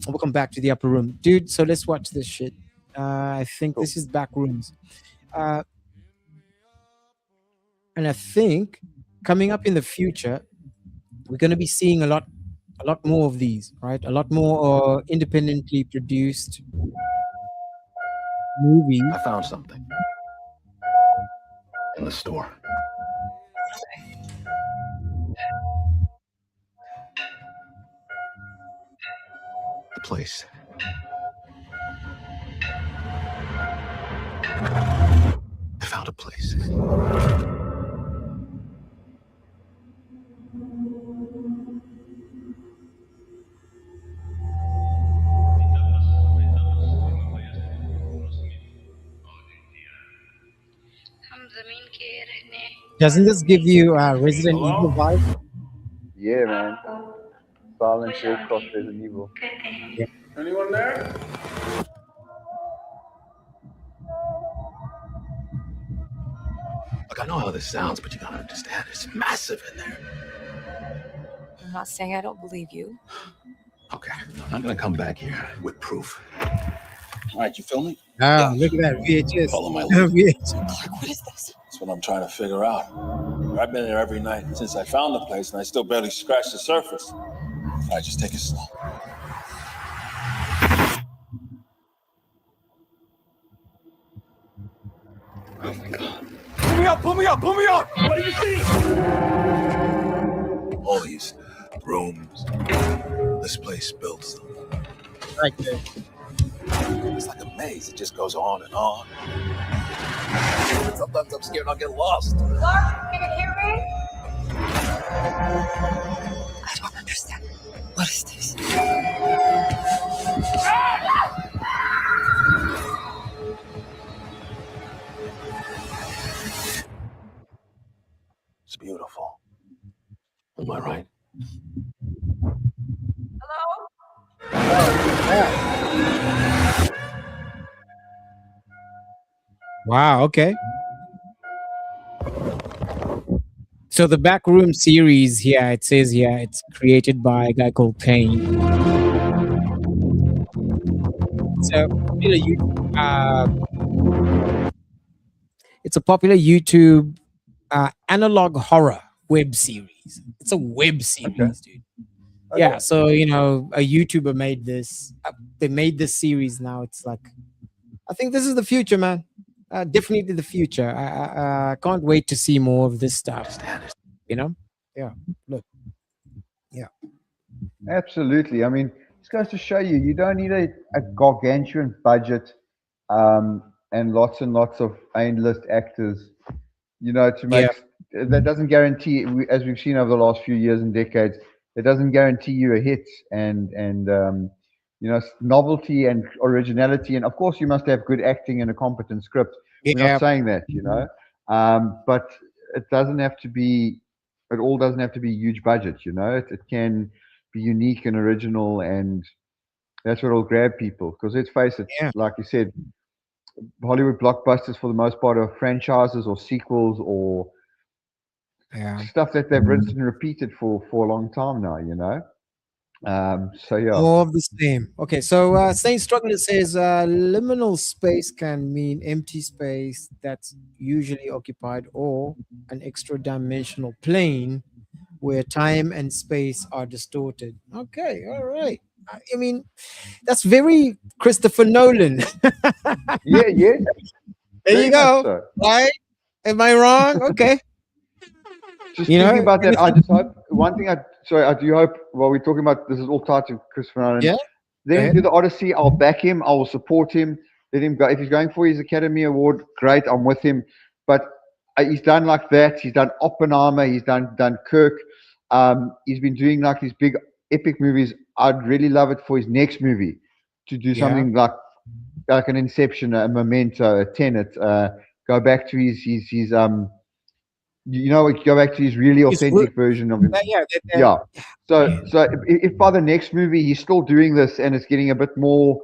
Speaker 1: welcome back to the upper room, dude. So let's watch this shit. I think
Speaker 2: Cool.
Speaker 1: this is back rooms, and I think coming up in the future we're going to be seeing a lot more of these, right? A lot more independently produced movies.
Speaker 3: I found something in the store. The place. I found a place.
Speaker 1: Doesn't this give you Resident Evil vibe?
Speaker 2: Yeah, man. Silent Hill Cross Resident Evil.
Speaker 1: Yeah.
Speaker 3: Anyone there? Look, I know how this sounds, but you gotta understand, it's massive in there.
Speaker 4: I'm not saying I don't believe you.
Speaker 3: Okay, I'm gonna come back here with proof. All right, you feel me?
Speaker 1: Ah, look at that VHS.
Speaker 3: Follow my lead.
Speaker 1: VHS.
Speaker 4: Clark, what is this?
Speaker 5: That's what I'm trying to figure out. I've been there every night since I found the place, and I still barely scratched the surface. All right, just take it slow.
Speaker 3: Oh my God.
Speaker 5: Pull me up! Pull me up! Pull me up! What do you see?
Speaker 3: All these rooms. This place built them.
Speaker 1: Right there.
Speaker 5: It's like a maze. It just goes on and on.
Speaker 3: Sometimes I'm scared I'll get lost.
Speaker 4: Clark, can you hear me? I don't understand. What is this?
Speaker 5: It's beautiful.
Speaker 3: Am I right?
Speaker 1: Wow. Okay. So the Backroom series here, it says here, it's created by a guy called Kane. It's a popular YouTube analog horror web series. It's a web series, dude. Yeah, so a YouTuber made this. They made this series now. It's like, I think this is the future, man. Definitely the future. I can't wait to see more of this stuff. Yeah. Look. Yeah.
Speaker 2: Absolutely. I mean, this goes to show you don't need a gargantuan budget and lots of A-list actors, to make that doesn't guarantee, as we've seen over the last few years and decades, it doesn't guarantee you a hit and novelty and originality. And of course, you must have good acting and a competent script. We're not saying that, but it doesn't have to be. It all doesn't have to be huge budget, It can be unique and original, and that's what will grab people. Because let's face it, like you said, Hollywood blockbusters for the most part are franchises or sequels or stuff that they've rinsed and repeated for a long time now, So yeah.
Speaker 1: More of the same. Okay, so Saint Struggler says liminal space can mean empty space that's usually occupied or an extra dimensional plane where time and space are distorted. Okay, all right. I mean, that's very Christopher Nolan.
Speaker 2: Yeah.
Speaker 1: There
Speaker 2: Very
Speaker 1: you
Speaker 2: much
Speaker 1: go.
Speaker 2: so.
Speaker 1: Right? Am I wrong? Okay.
Speaker 2: Just
Speaker 1: You know,
Speaker 2: thinking about that,
Speaker 1: anything-
Speaker 2: I just hope one thing. I do hope. While we're talking about this, is all tied to Christopher Nolan.
Speaker 1: Yeah.
Speaker 2: Let
Speaker 1: Go
Speaker 2: him
Speaker 1: ahead.
Speaker 2: do the Odyssey. I'll back him. I will support him. Let him go. If he's going for his Academy Award, great. I'm with him. But he's done like that. He's done Oppenheimer. He's done Kirk. He's been doing like these big epic movies. I'd really love it for his next movie to do
Speaker 1: Yeah.
Speaker 2: something like an Inception, a Memento, a Tenet. Go back to his go back to his really
Speaker 1: It's
Speaker 2: authentic version of him.
Speaker 1: yeah.
Speaker 2: Yeah. So if by the next movie he's still doing this and it's getting a bit more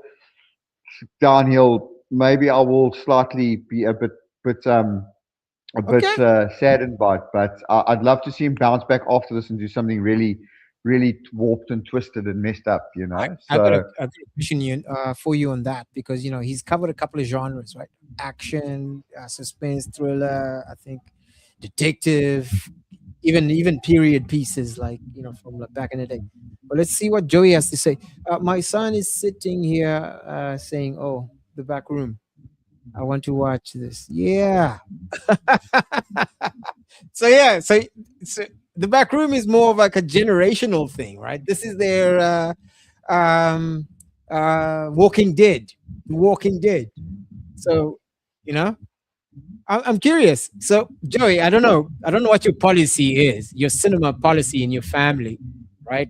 Speaker 2: downhill, maybe I will slightly be a bit saddened by it. But I'd love to see him bounce back after this and do something really, really warped and twisted and messed up.
Speaker 1: I've got a question for you on that because he's covered a couple of genres, right? Action, suspense, thriller, I think, detective, even period pieces like from back in the day. But let's see what Joey has to say. My son is sitting here saying, "Oh, the back room. I want to watch this." Yeah. So the back room is more of like a generational thing, right? This is their Walking Dead. So I'm curious. So Joey, I don't know what your policy is, your cinema policy in your family, right?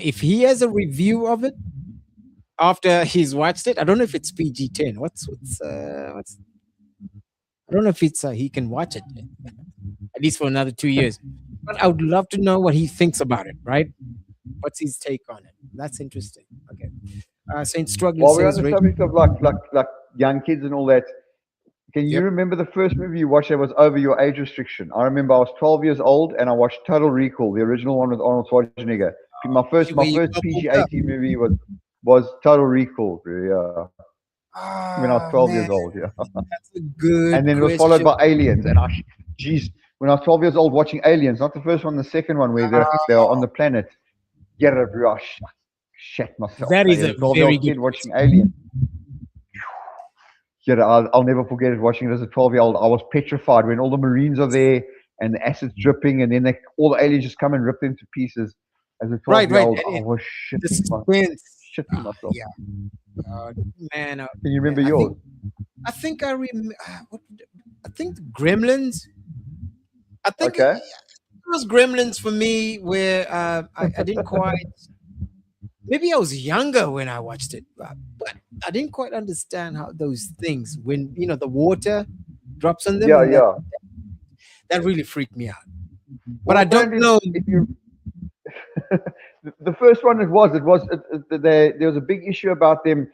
Speaker 1: If he has a review of it after he's watched it, I don't know if it's PG-10. What's I don't know if it's he can watch it at least for another 2 years. But I would love to know what he thinks about it, right? What's his take on it? That's interesting. Okay. Saint Struggler
Speaker 2: While we're on
Speaker 1: says,
Speaker 2: the subject of like young kids and all that, can you
Speaker 1: Yep.
Speaker 2: remember the first movie you watched that was over your age restriction? I remember I was 12 years old and I watched Total Recall, the original one with Arnold Schwarzenegger. My first
Speaker 1: where you got
Speaker 2: PG-18 movie was Total Recall. Yeah, when I was 12 years
Speaker 1: man,
Speaker 2: old. Yeah,
Speaker 1: that's a good
Speaker 2: and then it was followed by Aliens. And when I was 12 years old watching Aliens, not the first one, the second one where they are on the planet. Get it, rush. Shit myself.
Speaker 1: That is a
Speaker 2: 12-year-old kid watching Aliens. Yeah, I'll never forget it. Watching it as a 12-year-old, I was petrified when all the Marines are there and the acid's dripping, and then all the aliens just come and rip them to pieces. As a 12-year-old, I was shitting myself.
Speaker 1: Yeah. Man,
Speaker 2: Can you remember yours?
Speaker 1: I think I remember. I think the Gremlins. I think
Speaker 2: Okay.
Speaker 1: it was Gremlins for me, where I didn't quite. Maybe I was younger when I watched it, but I didn't quite understand how those things, when the water drops on them, and that really freaked me out. But I don't know.
Speaker 2: The first one there was a big issue about them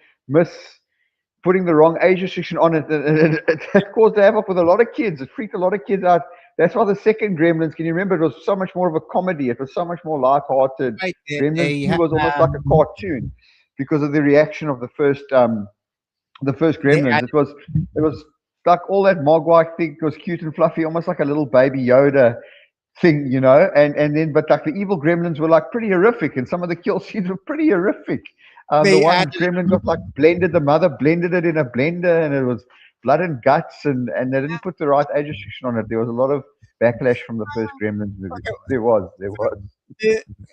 Speaker 2: putting the wrong age restriction on it. It caused havoc with a lot of kids. It freaked a lot of kids out. That's why the second Gremlins, can you remember, it was so much more of a comedy. It was so much more lighthearted.
Speaker 1: Right,
Speaker 2: Gremlins 2 was almost like a cartoon because of the reaction of the first Gremlins. It was like all that Mogwai thing was cute and fluffy, almost like a little baby Yoda thing, and then but like the evil Gremlins were like pretty horrific, and some of the kill scenes were pretty horrific. The one Gremlin got like the mother blended it in a blender, and it was blood and guts, and they didn't put the right age restriction on it. There was a lot of backlash from the first Gremlins movie. There was.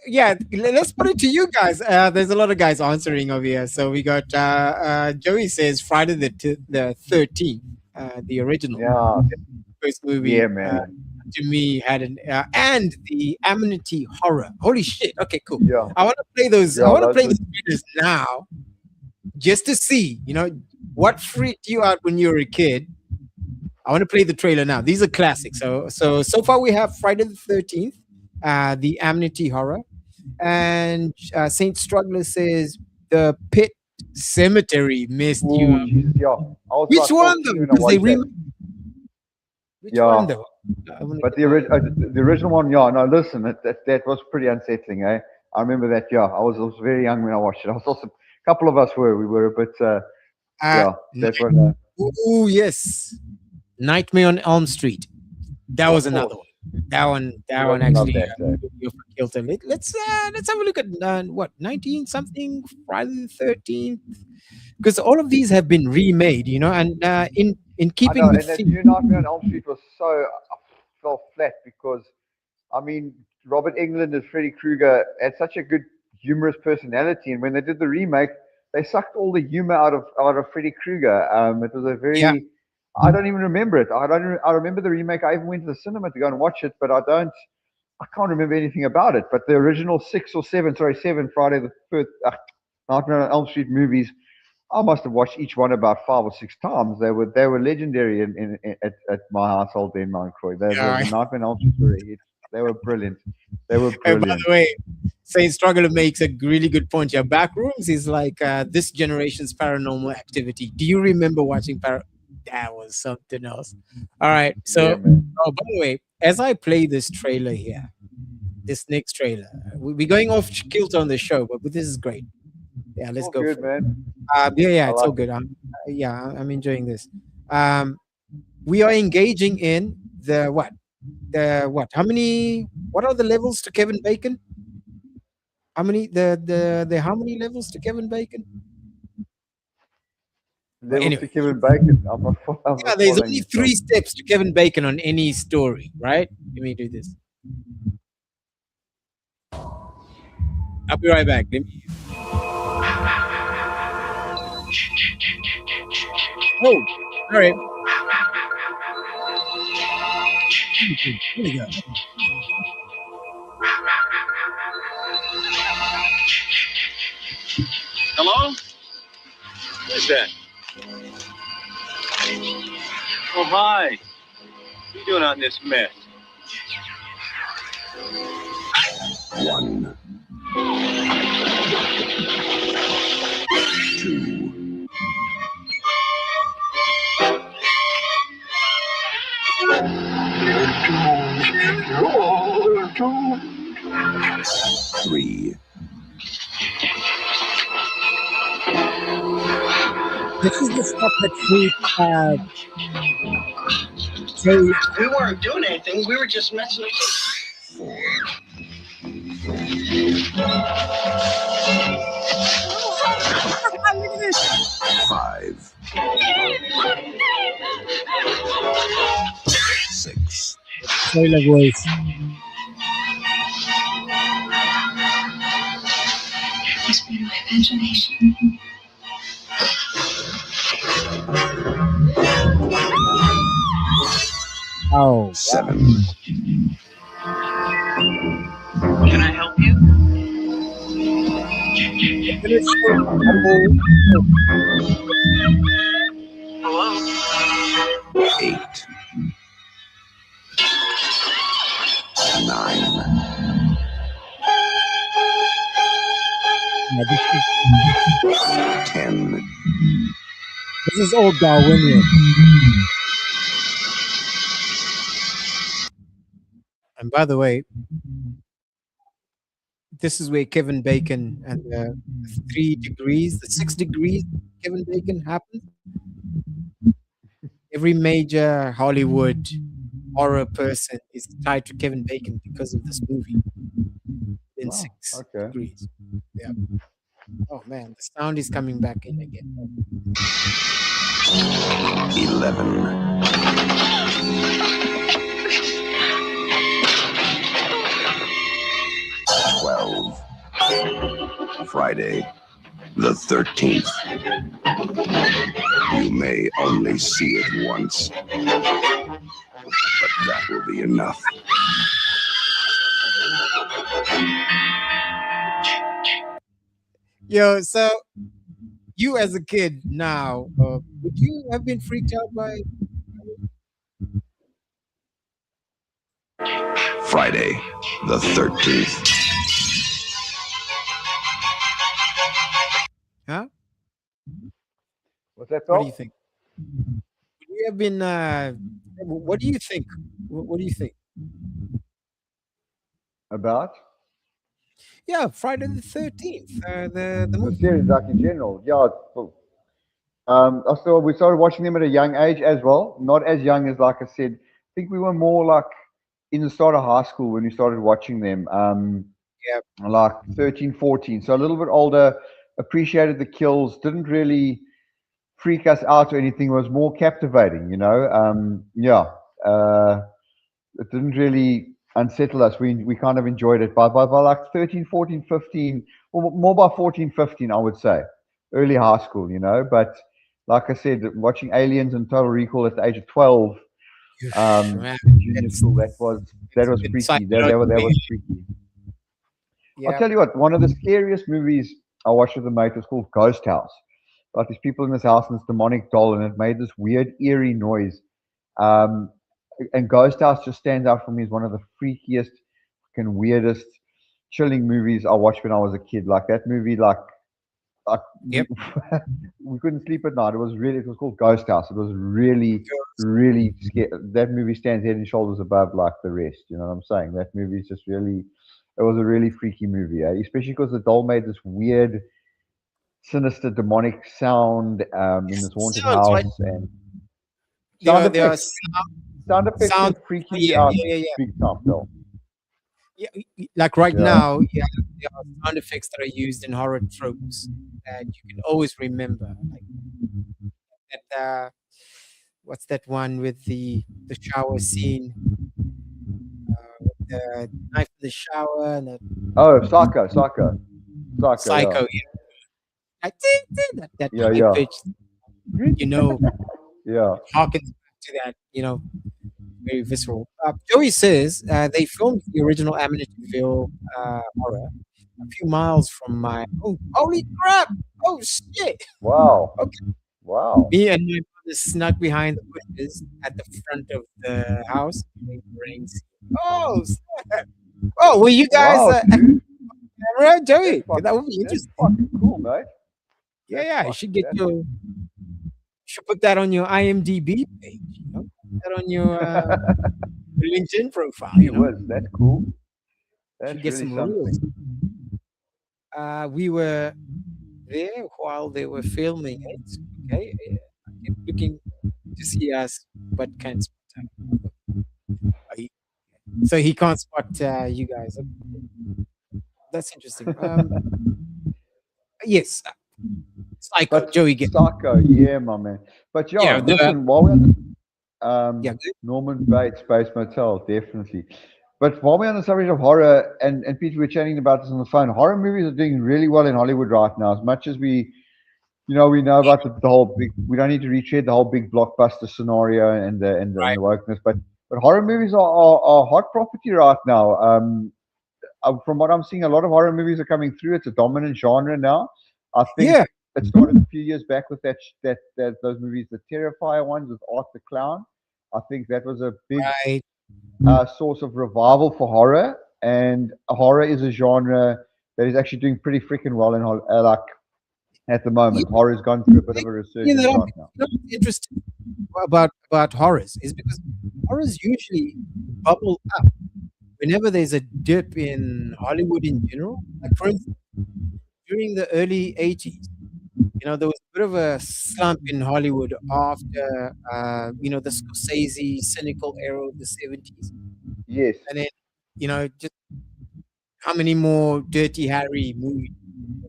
Speaker 1: Yeah, let's put it to you guys. There's a lot of guys answering over here. So we got Joey says Friday the 13th, the original.
Speaker 2: Yeah.
Speaker 1: First movie.
Speaker 2: Yeah, man.
Speaker 1: To me had and the Amenity Horror. Holy shit. Okay, cool.
Speaker 2: Yeah.
Speaker 1: I want to play those. I want to play the trailers now, just to see, what freaked you out when you were a kid. I want to play the trailer now. These are classics. So far we have Friday the 13th, the Amenity Horror, and Saint Struggler says the Pit Cemetery missed you.
Speaker 2: Jesus, yeah.
Speaker 1: Which one though? Because they Which one though?
Speaker 2: But the original one, no, listen, that was pretty unsettling, eh? I remember that, I was very young when I watched it. I was also, a couple of us we were a bit, that one.
Speaker 1: Oh, yes. Nightmare on Elm Street. That was another one. That one actually killed him. Let's have a look at 19 something, Friday the 13th. because all of these have been remade, you know, and in
Speaker 2: I
Speaker 1: keeping
Speaker 2: know,
Speaker 1: the
Speaker 2: and that
Speaker 1: theme.
Speaker 2: New Nightmare on Elm Street was so fell flat because I mean Robert Englund as Freddy Krueger had such a good humorous personality, and when they did the remake, they sucked all the humor out of Freddy Krueger. It was a
Speaker 1: Yeah,
Speaker 2: very I don't even remember it. I remember the remake. I even went to the cinema to go and watch it, but I can't remember anything about it. But the original seven Friday the First Nightmare on Elm Street movies, I must have watched each one about 5 or 6 times. They were legendary at my household in Mount Croy. The
Speaker 1: yeah.
Speaker 2: Nightmare on Elm Street were hits. They were brilliant. They were
Speaker 1: And by
Speaker 2: brilliant.
Speaker 1: the way, Saint Struggler makes a really good point here. Backrooms is like this generation's Paranormal Activity. Do you remember watching That was something else. All right.
Speaker 2: Yeah,
Speaker 1: So,
Speaker 2: man.
Speaker 1: oh, by the way, as I play this trailer here, this next trailer, we're going off kilter on the show, but this is great. Yeah, let's
Speaker 2: All
Speaker 1: go
Speaker 2: good,
Speaker 1: for it.
Speaker 2: man.
Speaker 1: Yeah,
Speaker 2: I
Speaker 1: it's all
Speaker 2: like
Speaker 1: good.
Speaker 2: it.
Speaker 1: I'm enjoying this. We are engaging in the what? The what? How many? What are the levels to Kevin Bacon? How many? The how many levels to Kevin Bacon? Well,
Speaker 2: Levels to
Speaker 1: anyway,
Speaker 2: Kevin Bacon. I'm not. I'm
Speaker 1: yeah,
Speaker 2: not
Speaker 1: there's
Speaker 2: following
Speaker 1: only
Speaker 2: you, Tom.
Speaker 1: 3 steps to Kevin Bacon on any story, right? Let me do this. I'll be right back. Oh, all right. Here we go.
Speaker 5: Hello? Who's that? Oh, hi. What are you doing out in this mess?
Speaker 3: 1, 2, 3,
Speaker 1: This is the stuff that say
Speaker 6: We weren't doing anything. We were just messing with
Speaker 3: 4,
Speaker 1: look at this.
Speaker 3: 5, 6,
Speaker 1: Trailer voice.
Speaker 4: Must be my imagination.
Speaker 1: Oh,
Speaker 3: 7,
Speaker 6: Can I help you? Hello?
Speaker 3: 8, 9,
Speaker 1: yeah, this
Speaker 3: 10,
Speaker 1: is all Darwinian. And by the way, this is where Kevin Bacon and the 3 degrees, the 6 degrees Kevin Bacon happened. Every major Hollywood horror person is tied to Kevin Bacon because of this movie. In
Speaker 2: Oh,
Speaker 1: 6
Speaker 2: okay.
Speaker 1: degrees. Yeah. Oh man, the sound is coming back in again.
Speaker 3: 11, 12, Friday the 13th. You may only see it once, but that will be enough.
Speaker 1: Yo, so you as a kid now, would you have been freaked out by?
Speaker 3: Friday the 13th.
Speaker 1: Huh?
Speaker 2: What's that,
Speaker 1: What do you
Speaker 2: Tom?
Speaker 1: think? Would you have been? What do you think? What do you think?
Speaker 2: About
Speaker 1: Yeah, Friday the 13th. The
Speaker 2: the
Speaker 1: movie.
Speaker 2: series, like in general. Yeah. We started watching them at a young age as well. Not as young as, like I said. I think we were more like in the start of high school when we started watching them.
Speaker 1: Yeah.
Speaker 2: Like 13, 14. So a little bit older. Appreciated the kills. Didn't really freak us out or anything. It was more captivating, you know. Yeah, it didn't really unsettle us. We kind of enjoyed it by like 13, 14, 15, or more by 14, 15, I would say, early high school, you know. But like I said, watching Aliens and Total Recall at the age of 12,
Speaker 1: Man,
Speaker 2: in junior
Speaker 1: it's
Speaker 2: school, that was
Speaker 1: it's
Speaker 2: freaky.
Speaker 1: psychological.
Speaker 2: That was freaky. I'll
Speaker 1: Yeah.
Speaker 2: tell you what, one of the scariest movies I watched with a mate was called Ghost House. Like these people in this house and this demonic doll, and it made this weird, eerie noise. Um, and Ghost House just stands out for me as one of the freakiest, fucking weirdest, chilling movies I watched when I was a kid. Like that movie, like
Speaker 1: Yep.
Speaker 2: we couldn't sleep at night. It was called Ghost House. It was really, really scary. That movie stands head and shoulders above like the rest. You know what I'm saying? That movie is just really, it was a really freaky movie, especially because the doll made this weird, sinister, demonic sound in this haunted
Speaker 1: Sounds right.
Speaker 2: house, and
Speaker 1: There
Speaker 2: sound
Speaker 1: are
Speaker 2: effects. Sound effects
Speaker 1: sound.
Speaker 2: can freak you
Speaker 1: Yeah,
Speaker 2: out
Speaker 1: yeah, yeah, yeah.
Speaker 2: big time, though.
Speaker 1: Yeah, like right
Speaker 2: Yeah.
Speaker 1: now, yeah, there are sound effects that are used in horror tropes that you can always remember. Like that, what's that one with the shower scene? With the knife in the shower and the
Speaker 2: Oh, Psycho. Yeah.
Speaker 1: psycho. Yeah, like, that
Speaker 2: Yeah,
Speaker 1: high
Speaker 2: yeah.
Speaker 1: pitch, you know,
Speaker 2: Yeah.
Speaker 1: harkens back to that, very visceral. Joey says they filmed the original Amityville horror a few miles from my. Oh, holy crap! Oh shit!
Speaker 2: Wow.
Speaker 1: Okay,
Speaker 2: Wow.
Speaker 1: me and my brother snuck behind the bushes at the front of the house during the rain scene. Oh, snap. Oh, were you guys
Speaker 2: Wow,
Speaker 1: at
Speaker 2: dude.
Speaker 1: camera, Joey?
Speaker 2: That's
Speaker 1: That would be
Speaker 2: That's
Speaker 1: interesting.
Speaker 2: fucking cool, mate.
Speaker 1: Yeah, yeah. You
Speaker 2: fucking-
Speaker 1: should get
Speaker 2: that's-
Speaker 1: your. Should put that on your IMDb page. Put that on your LinkedIn profile.
Speaker 2: Gee whiz, that's cool. That's
Speaker 1: Should get
Speaker 2: really
Speaker 1: some
Speaker 2: something.
Speaker 1: reels. We were there while they were filming it. Okay, I kept looking to see us, but can't spot so he can't spot you guys. That's interesting. Yes, Psycho.
Speaker 2: But
Speaker 1: Joey get.
Speaker 2: Psycho, yeah, my man. But yeah,
Speaker 1: Yeah,
Speaker 2: listen, while we're on
Speaker 1: Yeah,
Speaker 2: Norman Bates Space Motel, definitely. But while we're on the subject of horror, and Peter, we're chatting about this on the phone, horror movies are doing really well in Hollywood right now. As much as we know about the whole big, we don't need to retread the whole big blockbuster scenario and the
Speaker 1: Right.
Speaker 2: wokeness, but horror movies are hot property right now. From what I'm seeing, a lot of horror movies are coming through. It's a dominant genre now. I think
Speaker 1: Yeah.
Speaker 2: it started a few years back with that those movies, the Terrifier ones with Art the Clown. I think that was a big
Speaker 1: right.
Speaker 2: source of revival for horror, and horror is a genre that is actually doing pretty freaking well in like at the moment. Horror's gone through a bit of a resurgence
Speaker 1: that
Speaker 2: right now.
Speaker 1: what's interesting about horrors is because horrors usually bubble up whenever there's a dip in Hollywood in general. Like for instance, during the early 80s, there was a bit of a slump in Hollywood after the Scorsese cynical era of the 70s.
Speaker 2: Yes.
Speaker 1: And then, just how many more Dirty Harry movies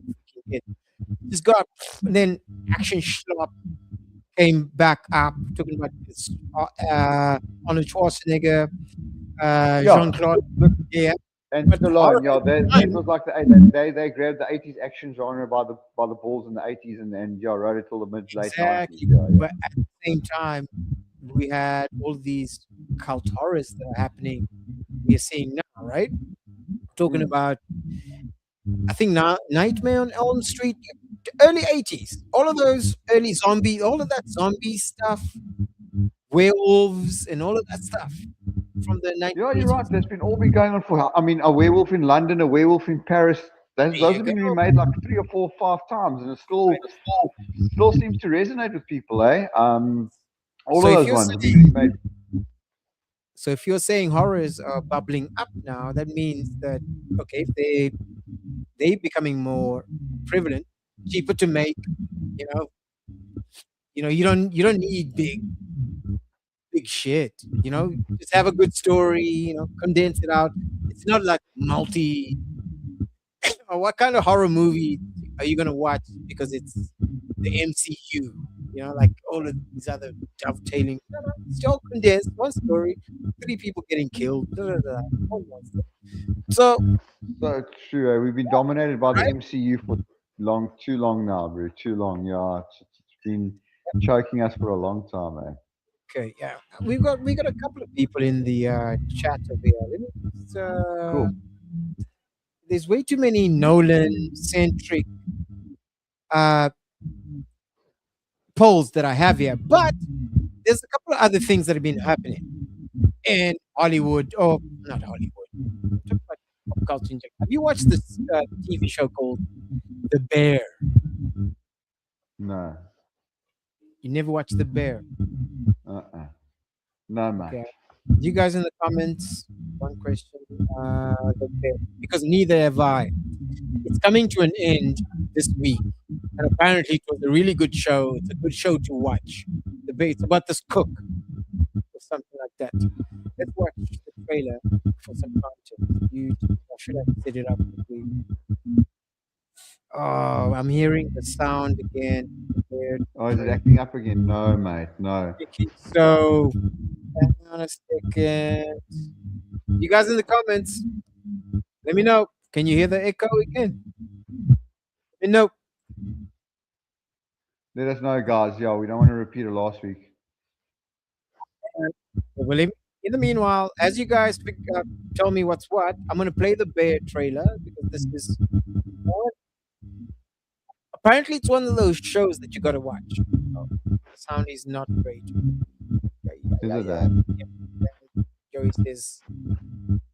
Speaker 1: we can get? Just got, and then action schlop came back up, talking about this, Arnold Schwarzenegger, Jean-Claude.
Speaker 2: Look,
Speaker 1: Yeah.
Speaker 2: and
Speaker 1: But
Speaker 2: Stallone,
Speaker 1: horror
Speaker 2: yeah,
Speaker 1: at the
Speaker 2: that
Speaker 1: time-
Speaker 2: was like they grabbed the 80s action genre by the balls in the 80s and rode it till the mid late 90s.
Speaker 1: Exactly.
Speaker 2: Yeah, yeah.
Speaker 1: But at the same time, we had all these cult horrors that are happening. We're seeing now, right? Talking about, I think now Nightmare on Elm Street, early 80s. All of those early all of that zombie stuff, werewolves, and all of that stuff from the 90s.
Speaker 2: Yeah, you're right. That's been all been going on for. I mean, a werewolf in London, a werewolf in Paris. Those
Speaker 1: There you
Speaker 2: have been
Speaker 1: go.
Speaker 2: remade like 3 or 4 or 5 times, and it still seems to resonate with people, eh? All
Speaker 1: So
Speaker 2: of
Speaker 1: if
Speaker 2: those
Speaker 1: you're
Speaker 2: ones have
Speaker 1: saying-
Speaker 2: been remade.
Speaker 1: So if you're saying horrors are bubbling up now, that means that okay, they becoming more prevalent, cheaper to make. You don't need big shit. Just have a good story. Condense it out. It's not like multi. Or what kind of horror movie are you gonna watch because it's the MCU? You know, like all of these other dovetailing. No, no, it's all condensed, one story, 3 people getting killed. All one story. So,
Speaker 2: So true. We've been dominated by the
Speaker 1: right?
Speaker 2: MCU for too long now, bro. Too long. Yeah, it's been choking us for a long time, man.
Speaker 1: Okay, yeah, we got a couple of people in the chat over here. Let me just,
Speaker 2: Cool.
Speaker 1: there's way too many Nolan centric polls that I have here, but there's a couple of other things that have been happening in Hollywood. Oh, not Hollywood. I'm talking about pop culture in general. Have you watched this TV show called The Bear?
Speaker 2: No.
Speaker 1: You never watched The Bear?
Speaker 2: No, man.
Speaker 1: Okay. You guys in the comments, one question. The Bear, because neither have I. It's coming to an end this week, and apparently it was a really good show. It's a good show to watch. The Bear. It's about this cook or something like that. Let's watch the trailer for some content. Or should I set it up quickly? Oh, I'm hearing the sound again.
Speaker 2: Oh, is it acting up again? No, mate. No.
Speaker 1: So, hang on a second. You guys in the comments, let me know. Can you hear the echo again? Let me know.
Speaker 2: Let us know, guys. Yeah, we don't want to repeat it last week.
Speaker 1: Well, in the meanwhile, as you guys tell me what's what, I'm going to play the Bear trailer because this is apparently it's one of those shows that you got to watch. Oh, the sound is not great.
Speaker 2: Is it that?
Speaker 1: Joey says,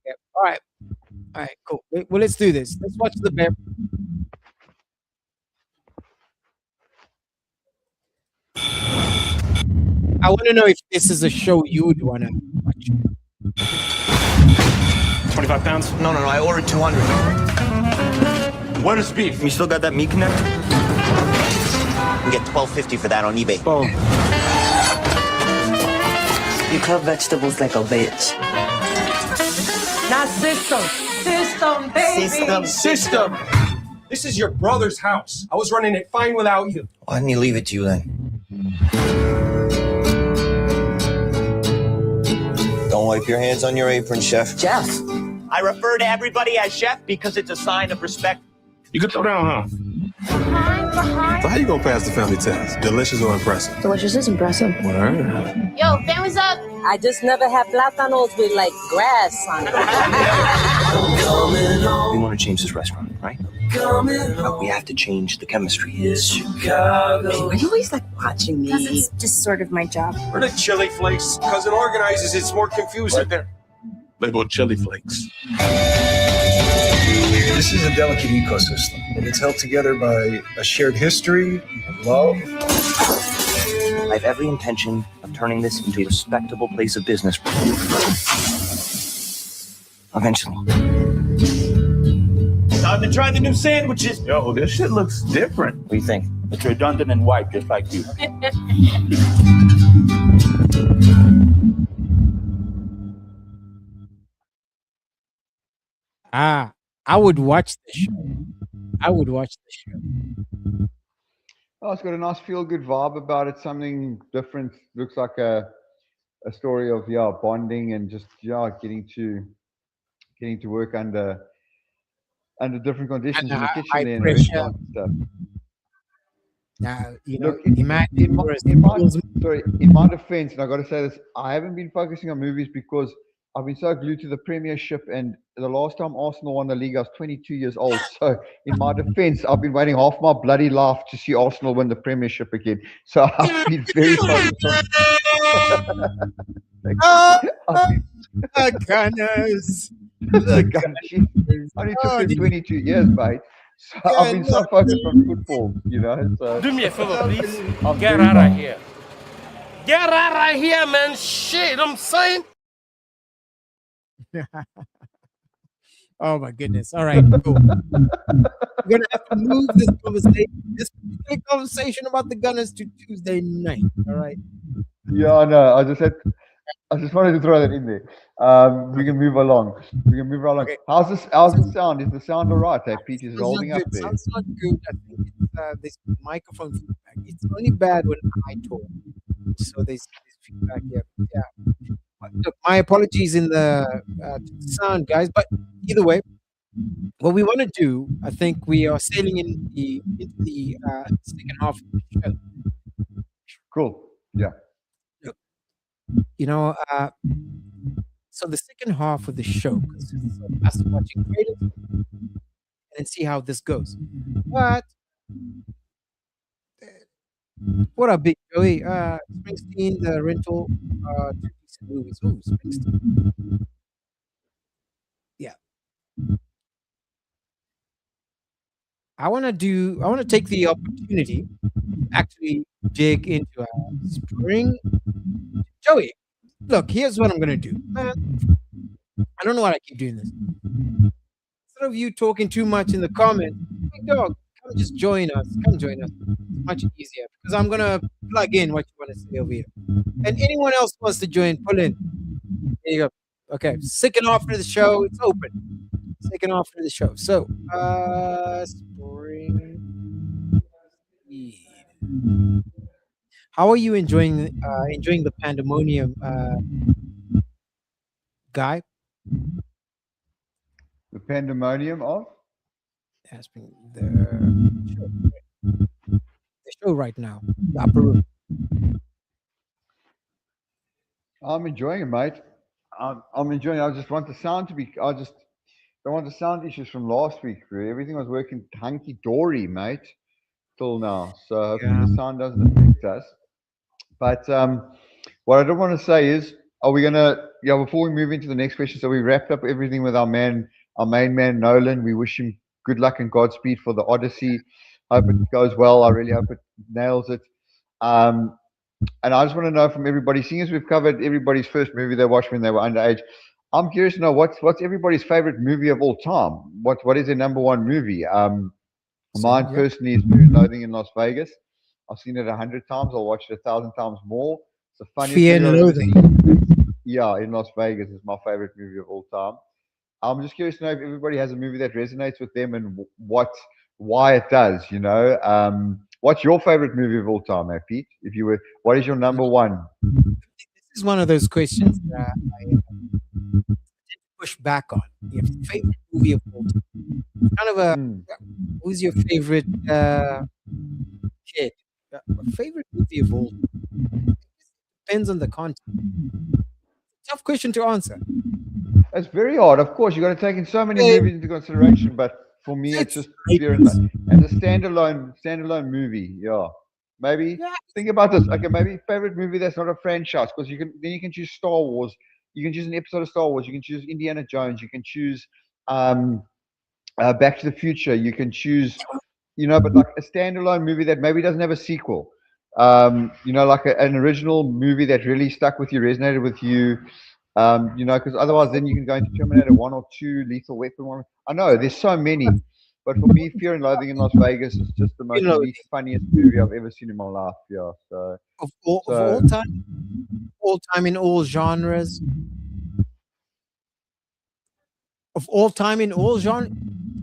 Speaker 1: yeah. All right, cool. Well, let's do this. Let's watch the Bear. I want to know if this is a show you would want to watch.
Speaker 7: 25 pounds?
Speaker 8: No, I ordered 200.
Speaker 7: What is beef?
Speaker 8: You still got that meat connect? We get $12.50 for that on eBay.
Speaker 7: Boom.
Speaker 9: You cut vegetables like a bitch.
Speaker 6: Not system, baby.
Speaker 7: System. This is your brother's house. I was running it fine without you.
Speaker 8: Why didn't he leave it to you then? Don't wipe your hands on your apron, chef.
Speaker 9: Jeff.
Speaker 8: I refer to everybody as chef because it's a sign of respect.
Speaker 7: You could throw down, huh?
Speaker 5: So how you gonna pass the family test? Delicious or impressive?
Speaker 9: Delicious is impressive.
Speaker 5: Word.
Speaker 10: Yo, family's up.
Speaker 9: I just never had plátanos with like grass on it.
Speaker 8: We want to change this restaurant, right? But we have to change the chemistry.
Speaker 9: Why are you always like watching me?
Speaker 10: Because it's just sort of my job.
Speaker 7: Where the chili flakes? Cousin organizes, it's more confusing. Right there. Labeled chili flakes.
Speaker 11: This is a delicate ecosystem, and it's held together by a shared history and love.
Speaker 8: I have every intention of turning this into a respectable place of business. Eventually.
Speaker 7: Time to try the new sandwiches. Yo, this shit looks different.
Speaker 8: What do you think?
Speaker 3: It's redundant and white, just like you.
Speaker 1: I would watch the show. I would watch the show.
Speaker 2: Oh, it's got a nice feel-good vibe about it. Something different. Looks like a story of bonding and just getting to work under different conditions in the kitchen
Speaker 1: high
Speaker 2: and
Speaker 1: pressure.
Speaker 2: restaurant and stuff.
Speaker 1: Now,
Speaker 2: Look,
Speaker 1: imagine
Speaker 2: in my defense, and I got to say this, I haven't been focusing on movies because I've been so glued to the Premiership, and the last time Arsenal won the league, I was 22 years old. So, in my defense, I've been waiting half my bloody life to see Arsenal win the Premiership again. So, I've been very focused on.
Speaker 1: The Gunners.
Speaker 2: The Gunners. Only took them 22 years, mate. So, I've been so focused on football, So,
Speaker 7: Do me a favor, please. Get out of here. Get out of here, man. Shit, I'm saying.
Speaker 1: Oh my goodness! All right, cool. We're gonna have to move this particular conversation about the Gunners to Tuesday night. All right.
Speaker 2: Yeah, I know. I just wanted to throw that in there. We can move along. Okay. How's the sound? Is the sound all right? Hey, Pete is holding up there.
Speaker 1: Sounds not good. I think it's this microphone feedback. it's only bad when I talk. So there's feedback here. Yeah. Look, my apologies in the sound, guys. But either way, what we want to do, I think we are sailing into the second half of the show.
Speaker 2: Cool. Yeah.
Speaker 1: Look, you know, so the second half of the show consists of us watching trailers and see how this goes. But what a big Joey, Springsteen, the rental, two decent movies. Ooh, Springsteen. Yeah. I want to take the opportunity to actually dig into spring. Joey, look, here's what I'm going to do. I don't know why I keep doing this. Instead of you talking too much in the comments, hey, dog, come just join us. Come join us. It's much easier because I'm going to plug in what you want to say over here. And anyone else wants to join, pull in. There you go. Okay, second half of the show, it's open. Second half of the show. So, spring. How are you enjoying the pandemonium, guy?
Speaker 2: The pandemonium of?
Speaker 1: Has been the show right now. The upper room.
Speaker 2: I'm enjoying it, mate. I'm enjoying it. I just want the sound to be. I just don't want the sound issues from last week. Really. Everything was working hunky dory, mate, till now. So hopefully the sound doesn't affect us. But what I don't want to say is, are we gonna? Yeah, before we move into the next question, so we wrapped up everything with our main man Nolan. We wish him good luck and Godspeed for the Odyssey. Hope it goes well. I really hope it nails it. And I just want to know from everybody, seeing as we've covered everybody's first movie they watched when they were underage, I'm curious to know what's everybody's favorite movie of all time. What is their number one movie? Mine personally is Fear and Loathing in Las Vegas. I've seen it 100 times. I'll watch it 1,000 times more. It's the funniest
Speaker 1: Fear and Loathing.
Speaker 2: Yeah, in Las Vegas is my favorite movie of all time. I'm just curious to know if everybody has a movie that resonates with them and why it does. You know, what's your favorite movie of all time, Pete? If you were, what is your number one?
Speaker 1: This is one of those questions that I tend to push back on. Your favorite movie of all time. Kind of a who's your favorite kid? Favorite movie of all time. Depends on the content. Tough question to answer.
Speaker 2: It's very hard. Of course, you got to take in so many movies into consideration, but for me, it's just Fear and Loathing. As a standalone movie, yeah. Maybe think about this. Okay, maybe favorite movie that's not a franchise, because you can choose Star Wars. You can choose an episode of Star Wars. You can choose Indiana Jones. You can choose Back to the Future. You can choose, but like a standalone movie that maybe doesn't have a sequel. Like an original movie that really stuck with you, resonated with you. Because otherwise then you can go into Terminator 1 or 2, Lethal Weapon 1. I know, there's so many. But for me, Fear and Loathing in Las Vegas is just the most funniest movie I've ever seen in my life. Yeah. So
Speaker 1: of all time in all genres. Of all time in all genres,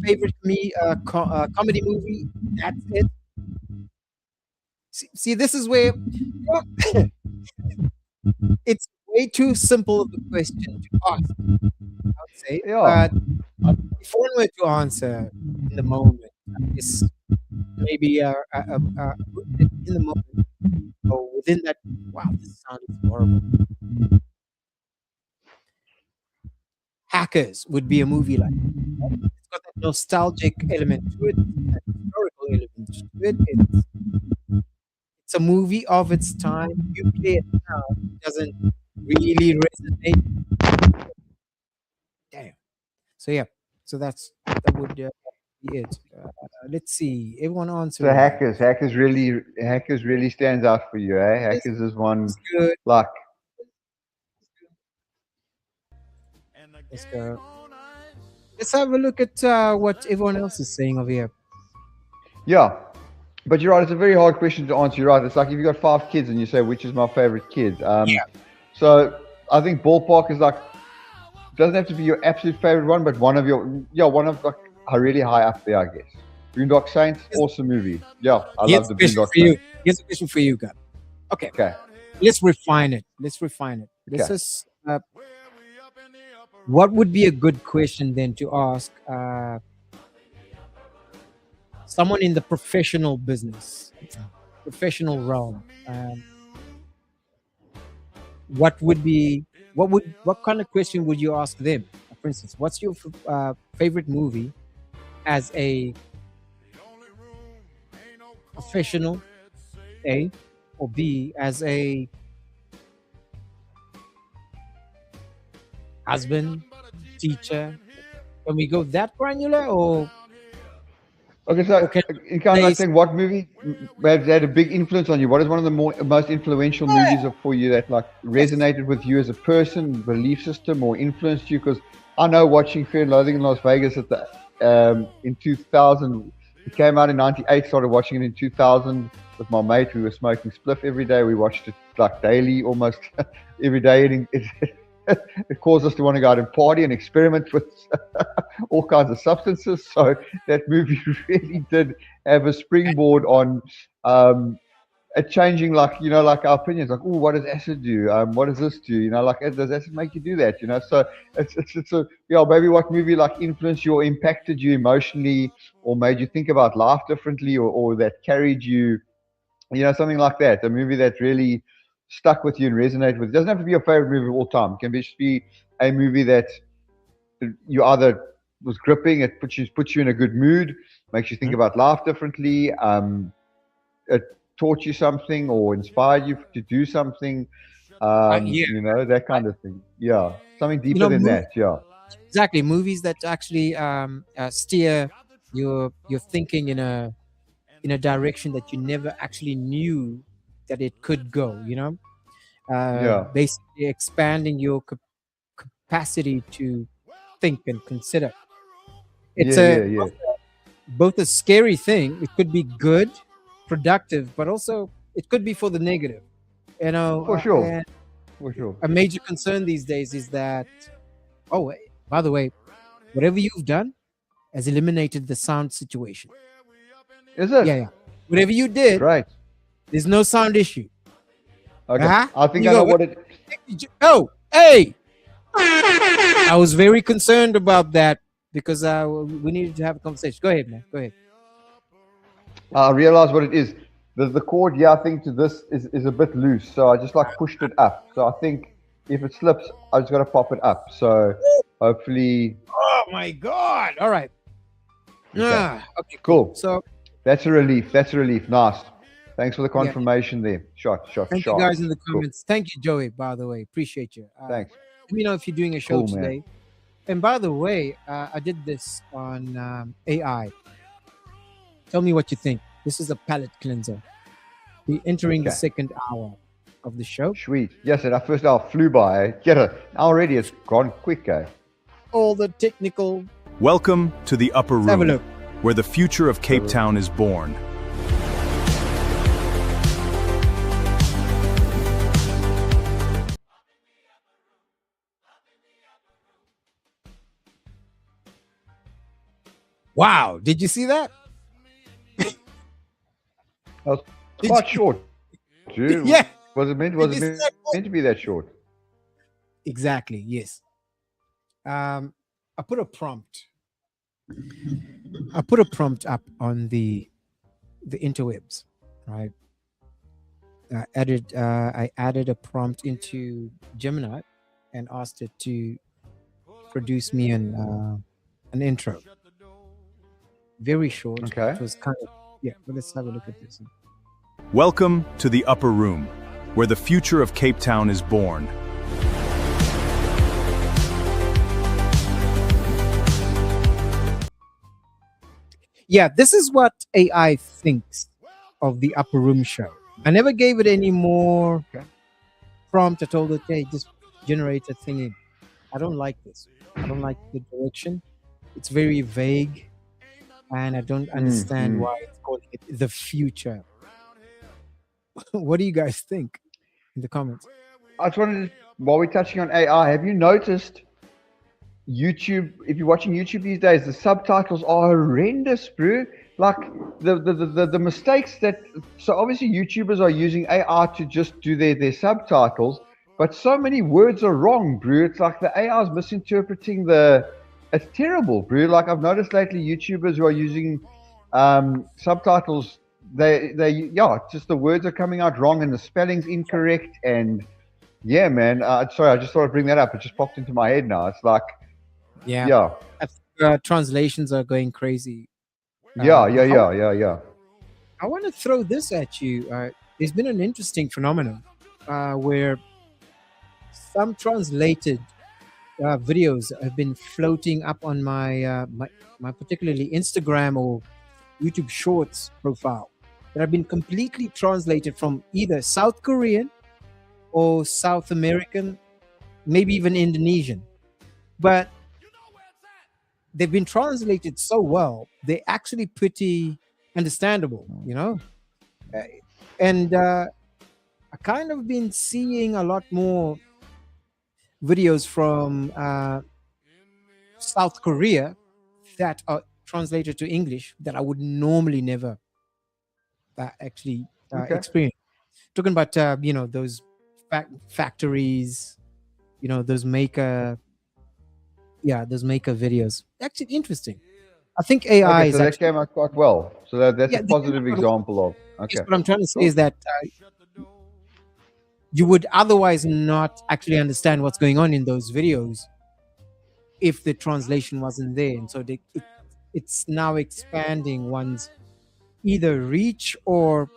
Speaker 1: favorite for me, comedy movie. That's it. See, this is where it's way too simple of a question to ask, I would say.
Speaker 2: Yeah.
Speaker 1: But if one were to answer in the moment, it's maybe in the moment or within that. Wow, this sound is horrible. Hackers would be a movie like that. It's got that nostalgic element to it, that historical element to it. It's a movie of its time. You play it now, it doesn't really resonate. Damn. So yeah, that would be it. Let's see. Everyone answer.
Speaker 2: So hackers really stands out for you, eh? Hackers is one like.
Speaker 1: Let's go. Let's have a look at what everyone else is saying over here.
Speaker 2: Yeah. But you're right, it's a very hard question to answer. You're right. It's like if you've got 5 kids and you say, which is my favorite kid? So I think ballpark is like, doesn't have to be your absolute favorite one, but one of like a really high up there, I guess. Boondock Saints, awesome movie. Yeah, I love the Boondock
Speaker 1: for you.
Speaker 2: Saints.
Speaker 1: Here's a question for you, guys. Okay.
Speaker 2: Okay.
Speaker 1: Let's refine it. This
Speaker 2: Okay.
Speaker 1: is what would be a good question then to ask someone in the professional business, professional realm. What kind of question would you ask them? For instance, what's your favorite movie as a professional, A, or B, as a husband, teacher? Can we go that granular, or
Speaker 2: Okay, so in kind of like saying, what movie had a big influence on you? What is one of the most influential movies for you that like resonated with you as a person, belief system, or influenced you? Because I know watching Fear and Loathing in Las Vegas at the in 2000, it came out in '98. Started watching it in 2000 with my mate. We were smoking spliff every day. We watched it like daily, almost every day. It caused us to want to go out and party and experiment with all kinds of substances. So that movie really did have a springboard on changing, like our opinions. Like, oh, what does acid do? What does this do? Like, does acid make you do that? So it's a maybe what movie like influenced you or impacted you emotionally, or made you think about life differently, or that carried you, something like that. A movie that really stuck with you and resonated with you. It doesn't have to be your favorite movie of all time. It can just be a movie that you either was gripping, it puts you in a good mood, makes you think about life differently, it taught you something or inspired you to do something, that kind of thing. Yeah, something deeper than that. Yeah,
Speaker 1: exactly. Movies that actually steer your thinking in a direction that you never actually knew that it could go, basically expanding your capacity to think and consider. It's both a scary thing. It could be good, productive, but also it could be for the negative.
Speaker 2: For sure.
Speaker 1: A major concern these days is that, by the way, whatever you've done has eliminated the sound situation.
Speaker 2: Is it?
Speaker 1: Yeah. Whatever you did,
Speaker 2: right?
Speaker 1: There's no sound issue.
Speaker 2: Okay. I think I know what it.
Speaker 1: Oh, hey! I was very concerned about that because we needed to have a conversation. Go ahead, man. Go ahead.
Speaker 2: I realized what it is. The cord, I think to this is a bit loose, so I just like pushed it up. So I think if it slips, I just got to pop it up. So hopefully.
Speaker 1: Oh my God! All right. Okay.
Speaker 2: Cool.
Speaker 1: So
Speaker 2: that's a relief. Nice. Thanks for the confirmation there. Shot.
Speaker 1: Thank you guys in the comments. Cool. Thank you, Joey, by the way. Appreciate you.
Speaker 2: Thanks.
Speaker 1: Let me know if you're doing a show today.
Speaker 2: Man.
Speaker 1: And by the way, I did this on AI. Tell me what you think. This is a palate cleanser. We're entering the second hour of the show.
Speaker 2: Sweet. Yes, and our first hour flew by. Get it. Already it's gone quick, eh?
Speaker 1: All the technical.
Speaker 12: Welcome to the Upper Room,
Speaker 1: have a look.
Speaker 12: Where the future of Cape Town is born.
Speaker 1: Wow, did you see that?
Speaker 2: Quite short. Dude.
Speaker 1: Yeah.
Speaker 2: Was it meant to be that short?
Speaker 1: Exactly, yes. I put a prompt. Up on the interwebs, right? I added a prompt into Gemini and asked it to produce me an intro. Very short.
Speaker 2: Okay.
Speaker 1: It was kind of but let's have a look at this.
Speaker 12: Welcome to the Upper Room, where the future of Cape Town is born.
Speaker 1: Yeah, this is what AI thinks of the Upper Room show. I never gave it any more prompt. I told it, hey, just generate a thing in. I don't like this. I don't like the direction. It's very vague. And I don't understand why it's calling it the future. What do you guys think in the comments?
Speaker 2: I just wanted to, while we're touching on AI, have you noticed YouTube, if you're watching YouTube these days, the subtitles are horrendous, bro. like the mistakes that, so obviously YouTubers are using AI to just do their subtitles, but so many words are wrong, bro. It's like the AI is misinterpreting it's terrible, bro. Like I've noticed lately, YouTubers who are using subtitles, just the words are coming out wrong and the spelling's incorrect. And yeah, man, sorry, I just thought I'd bring that up. It just popped into my head now. It's like, yeah.
Speaker 1: Translations are going crazy.
Speaker 2: Yeah.
Speaker 1: I want to throw this at you. There's been an interesting phenomenon where some translated videos have been floating up on my particularly Instagram or YouTube Shorts profile that have been completely translated from either South Korean or South American, maybe even Indonesian. But they've been translated so well, they're actually pretty understandable, you know? And I kind of been seeing a lot more videos from South Korea that are translated to English that I would normally never actually experience. Talking about, those factories, those maker videos. Actually interesting. I think AI
Speaker 2: so that came out quite well. So that's a positive example of. Okay.
Speaker 1: What I'm trying to say is that you would otherwise not actually understand what's going on in those videos if the translation wasn't there. And so it's now expanding one's either reach or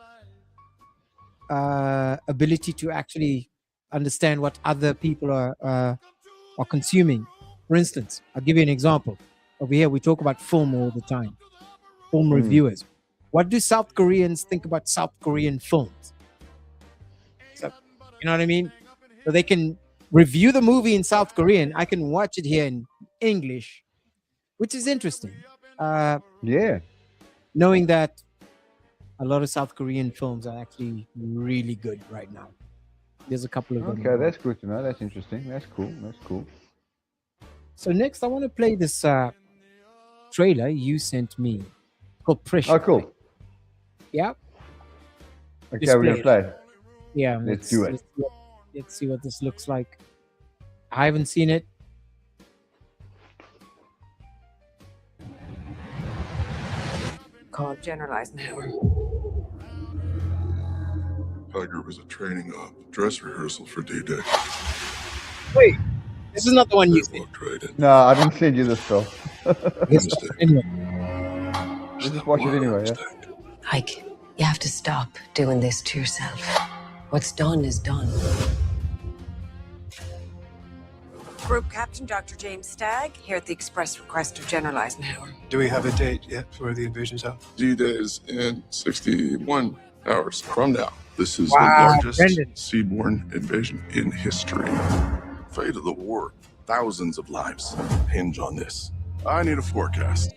Speaker 1: ability to actually understand what other people are consuming. For instance, I'll give you an example. Over here, we talk about film all the time, film reviewers. What do South Koreans think about South Korean films? So, you know what I mean? So they can review the movie in South Korean. I can watch it here in English, which is interesting. Knowing that a lot of South Korean films are actually really good right now. There's a couple of them.
Speaker 2: Okay, that's good to know. That's interesting. That's cool.
Speaker 1: So next, I want to play this trailer you sent me called Pressure.
Speaker 2: Oh, cool.
Speaker 1: Yeah.
Speaker 2: Okay, we're going to play it.
Speaker 1: Yeah.
Speaker 2: Let's do it.
Speaker 1: Let's see what this looks like. I haven't seen it.
Speaker 6: Called General Eisenhower.
Speaker 3: Tiger was a training op, dress rehearsal for D-Day.
Speaker 1: Wait, this is not the one you sent.
Speaker 2: No, I didn't send you this, Phil.
Speaker 1: Anyway.
Speaker 2: Just watch it anyway, yeah?
Speaker 13: Ike, you have to stop doing this to yourself. What's done is done.
Speaker 6: Group Captain Dr. James Stagg, here at the express request of General Eisenhower.
Speaker 11: Do we have a date yet for the invasion zone?
Speaker 3: D-Day is in 61 hours from now. This is the largest seaborne invasion in history. Fate of the war, thousands of lives hinge on this. I need a forecast.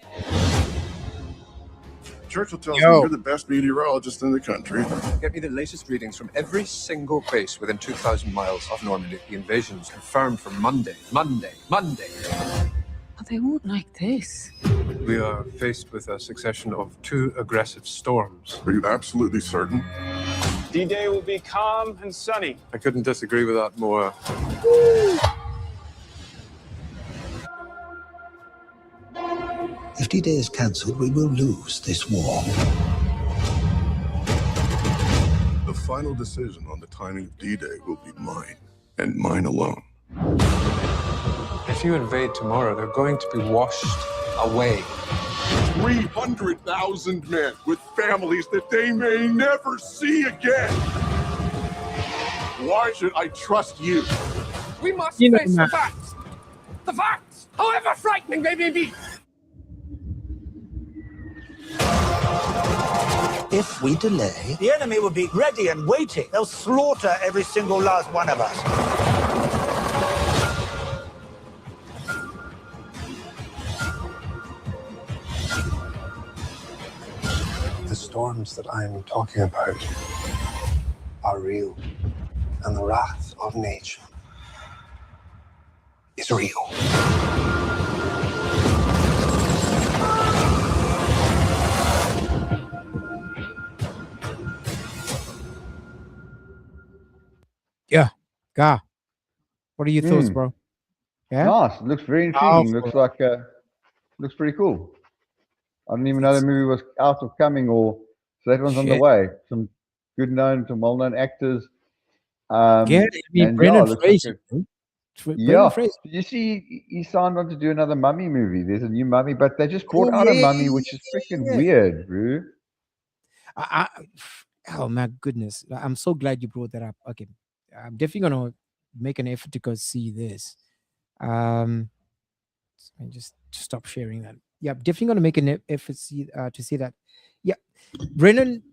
Speaker 3: Churchill tells me you're the best meteorologist in the country.
Speaker 11: Get me the latest readings from every single base within 2,000 miles of Normandy. The invasion's confirmed for Monday.
Speaker 13: Oh, they won't like this.
Speaker 11: We are faced with a succession of 2 aggressive storms.
Speaker 3: Are you absolutely certain?
Speaker 14: D-Day will be calm and sunny.
Speaker 11: I couldn't disagree with that more.
Speaker 15: If D-Day is cancelled, we will lose this war.
Speaker 3: The final decision on the timing of D-Day will be mine, and mine alone.
Speaker 11: If you invade tomorrow, they're going to be washed away.
Speaker 3: 300,000 men with families that they may never see again. Why should I trust you?
Speaker 14: We must face the facts. The facts, however frightening they may be.
Speaker 15: If we delay, the enemy will be ready and waiting. They'll slaughter every single last one of us.
Speaker 11: The storms that I'm talking about are real, and the wrath of nature is real.
Speaker 1: Ga, what are your thoughts, bro? Yeah,
Speaker 2: Nice. It looks very intriguing. Looks like looks pretty cool. I didn't even know the movie was out or coming, or so that one's on the way. Some some well-known actors.
Speaker 1: Yeah,
Speaker 2: And
Speaker 1: Brendan
Speaker 2: looks
Speaker 1: Fraser.
Speaker 2: like
Speaker 1: Brendan Fraser.
Speaker 2: Did you see he signed on to do another Mummy movie? There's a new Mummy, but they just brought
Speaker 1: Oh,
Speaker 2: out a
Speaker 1: yeah,
Speaker 2: Mummy, which is freaking weird, bro.
Speaker 1: Oh my goodness, I'm so glad you brought that up. Okay, I'm definitely gonna make an effort to go see this. Let me just stop sharing that. Yeah, definitely gonna make an effort to see that. Yeah, Brennan,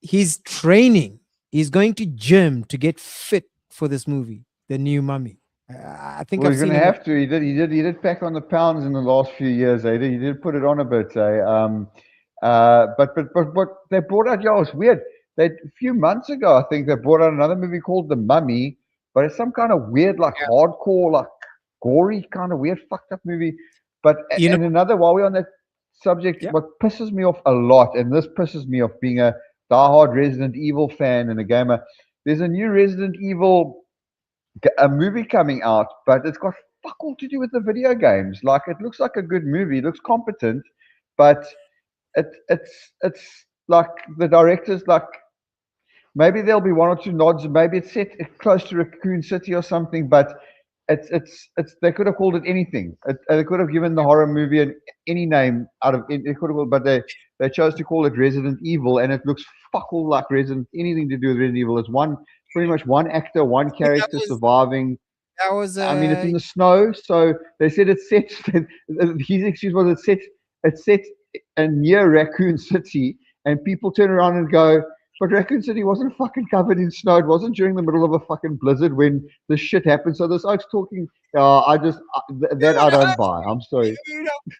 Speaker 1: he's training. He's going to gym to get fit for this movie, the new Mummy. I think
Speaker 2: Well,
Speaker 1: I've
Speaker 2: he's
Speaker 1: seen
Speaker 2: gonna
Speaker 1: him.
Speaker 2: have to. He did pack on the pounds in the last few years. He did put it on a bit. But they brought out. It's weird. A few months ago, I think they brought out another movie called The Mummy, but it's some kind of weird, like hardcore, like gory, kind of weird, fucked up movie. But and another, while we're on that subject, what pisses me off a lot, and this pisses me off being a diehard Resident Evil fan and a gamer. There's a new Resident Evil a movie coming out, but it's got fuck all to do with the video games. Like, it looks like a good movie, it looks competent, but it's like the director's like, maybe there'll be one or two nods, maybe it's set close to Raccoon City or something, but it's they could have called it anything. They could have given the horror movie any name out of it. Could have, but they chose to call it Resident Evil, and it looks fuck all like anything to do with Resident Evil. It's pretty much one actor, one character surviving.
Speaker 1: That was.
Speaker 2: I mean, it's in the snow, so they said it's set. His excuse was it's set near Raccoon City, and people turn around and go, but Raccoon City wasn't fucking covered in snow. It wasn't during the middle of a fucking blizzard when this shit happened. So this oak's talking. I don't buy. I'm sorry.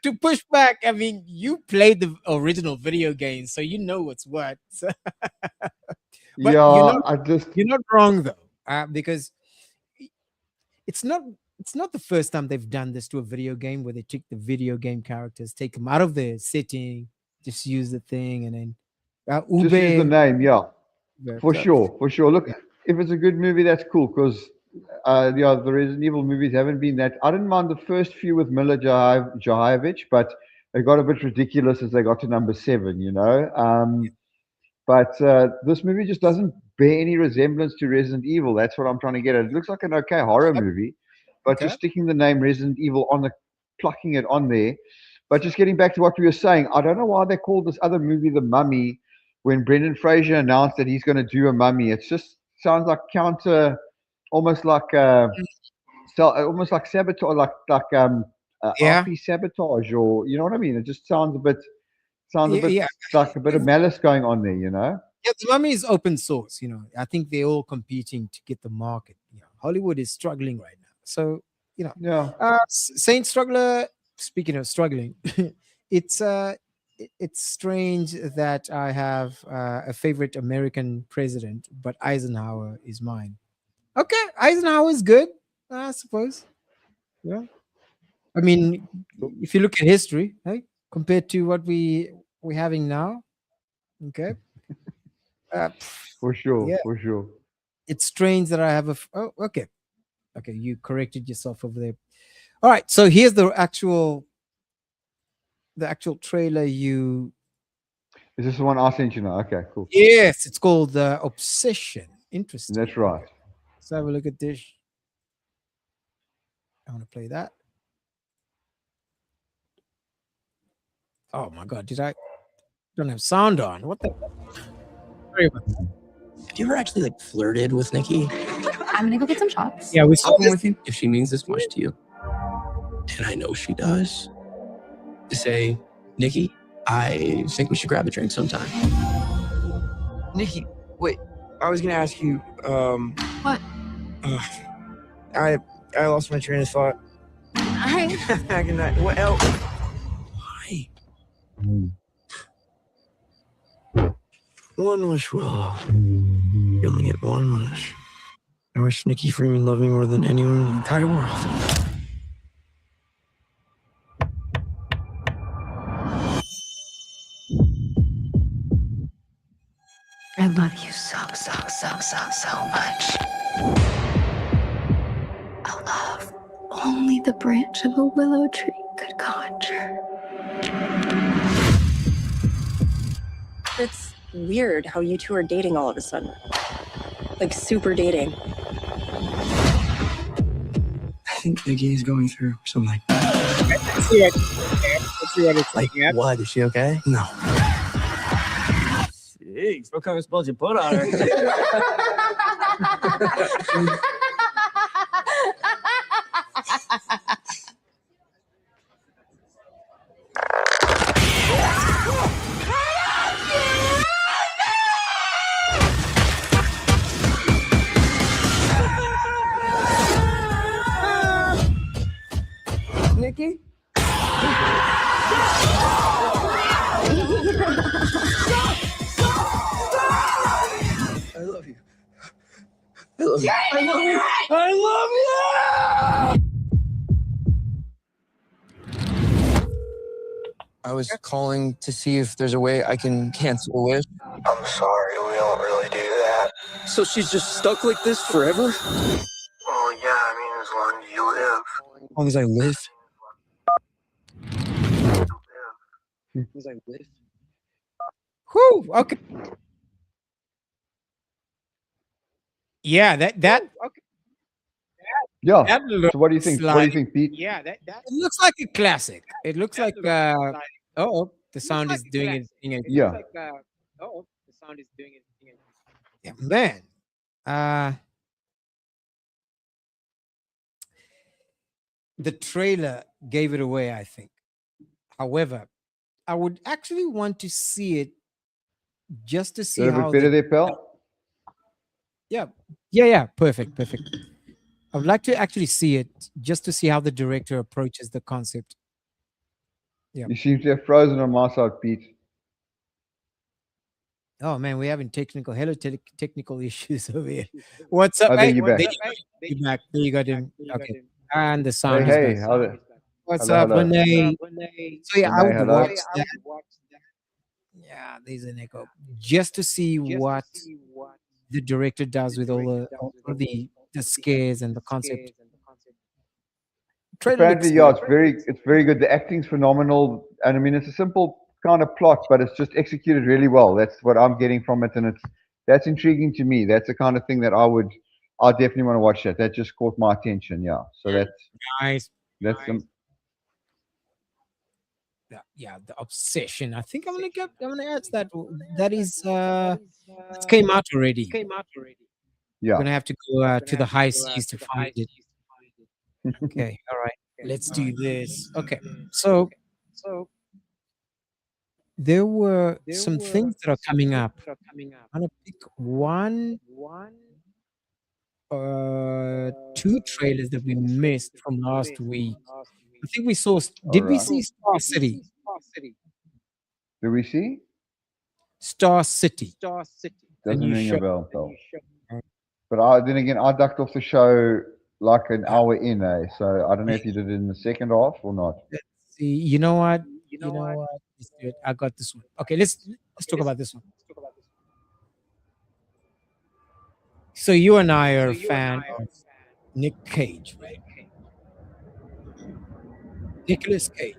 Speaker 1: To push back, I mean, you played the original video game, so you know what's what. But you're not wrong though, because it's not the first time they've done this to a video game, where they take the video game characters, take them out of their setting, just use the thing, and then
Speaker 2: just use the name, for sure. Look, if it's a good movie, that's cool, because the Resident Evil movies haven't been that. I didn't mind the first few with Mila Jovovich, but it got a bit ridiculous as they got to number 7, But this movie just doesn't bear any resemblance to Resident Evil. That's what I'm trying to get at. It looks like an okay horror movie, but just sticking the name Resident Evil plucking it on there. But just getting back to what we were saying, I don't know why they called this other movie The Mummy when Brendan Fraser announced that he's going to do a Mummy. It just sounds like almost like sabotage, like RP sabotage, or you know what I mean? It just sounds a bit like a bit of malice going on there,
Speaker 1: Yeah, The Mummy is open source. I think they're all competing to get the market. Hollywood is struggling right now, so Saint Struggler. Speaking of struggling, it's strange that I have a favorite American president, but Eisenhower is mine. Okay, Eisenhower is good, I suppose. Yeah, I mean, if you look at history, right, compared to what we're having now, okay.
Speaker 2: For sure.
Speaker 1: It's strange that I have okay, you corrected yourself over there. All right, so here's the actual trailer.
Speaker 2: Is this the one I sent you now? Okay, cool.
Speaker 1: Yes, it's called Obsession. Interesting.
Speaker 2: That's right.
Speaker 1: Let's have a look at this. I want to play that. Oh my god, don't have sound on? What the? Sorry about that.
Speaker 16: Have you ever actually flirted with Nikki?
Speaker 10: I'm gonna go get some shots.
Speaker 1: Yeah, we saw
Speaker 16: with you. If she means this much to you, and I know she does, to say, Nikki, I think we should grab a drink sometime.
Speaker 17: Nikki, wait. I was gonna ask you.
Speaker 10: What?
Speaker 17: I lost my train of thought. Good night. What else?
Speaker 16: Why?
Speaker 17: One wish, Willow. You only get one wish. I wish Nikki Freeman loved me more than anyone in the entire world.
Speaker 10: I love you so much. A love only the branch of a willow tree could conjure.
Speaker 18: It's weird how you two are dating all of a sudden. Like super dating.
Speaker 17: I think Nikki is going through something.
Speaker 19: Let's see what it's
Speaker 17: like. What? Is she okay? No.
Speaker 19: Jeez, what kind of spells you put on her?
Speaker 18: Nikki?
Speaker 17: I love you. I love you.
Speaker 19: I love you. I love you.
Speaker 17: I was calling to see if there's a way I can cancel a wish. I'm sorry, we don't really do that. So she's just stuck like this forever? Well, yeah, I mean, as long as you live. As long as I live? As long as I live?
Speaker 1: Whew, okay. Yeah, that okay.
Speaker 2: Yeah.
Speaker 1: That
Speaker 2: So what do you think?
Speaker 1: looks
Speaker 2: What do you
Speaker 1: like-
Speaker 2: think, Pete?
Speaker 1: Yeah, that it looks like a classic. It looks like oh, the sound is doing it.
Speaker 2: Yeah.
Speaker 1: The sound is doing it. Yeah, man. The trailer gave it away, I think. However, I would actually want to see it just to see
Speaker 2: Is that a
Speaker 1: how
Speaker 2: bit better
Speaker 1: they-
Speaker 2: there, pal?
Speaker 1: Yeah, perfect. I would like to actually see it just to see how the director approaches the concept. Yeah.
Speaker 2: You seem to have frozen on my side, Pete.
Speaker 1: Oh man, we're having technical issues over here. What's up?
Speaker 2: I think you're back.
Speaker 1: You're back. There you got him. Okay. And the sound
Speaker 2: Hey,
Speaker 1: is back.
Speaker 2: how the-
Speaker 1: What's
Speaker 2: hello,
Speaker 1: up,
Speaker 2: hello.
Speaker 1: Renee? So yeah, I
Speaker 2: Renee,
Speaker 1: would
Speaker 2: hello.
Speaker 1: watch that. Yeah, there's an echo. Just to see what the director does with all the scares and the concept. Trailer
Speaker 2: Apparently,
Speaker 1: looks
Speaker 2: yeah,
Speaker 1: good.
Speaker 2: it's very good. The acting's phenomenal, and I mean, it's a simple kind of plot, but it's just executed really well. That's what I'm getting from it, and that's intriguing to me. That's the kind of thing that I definitely want to watch. That just caught my attention. Yeah, so that's
Speaker 1: Nice.
Speaker 2: the
Speaker 1: Yeah, the obsession. I think I'm gonna add that. That is it came out already.
Speaker 2: yeah.
Speaker 1: We're gonna have to go to the high seas to find it. Okay, all right. Let's do this. Okay, so there were some things that are coming up. I'm gonna pick two trailers that we missed from last week. I think we saw. Did we see Star City?
Speaker 2: Do we see?
Speaker 1: Star City.
Speaker 2: Doesn't ring a bell, though. But then again, I ducked off the show like an hour in, so I don't know if you did it in the second half or not.
Speaker 1: See, you know what? Let's do it. I got this one. Okay, let's talk about this one. So you and I are a fan of Nick Cage, right? Nicolas Cage.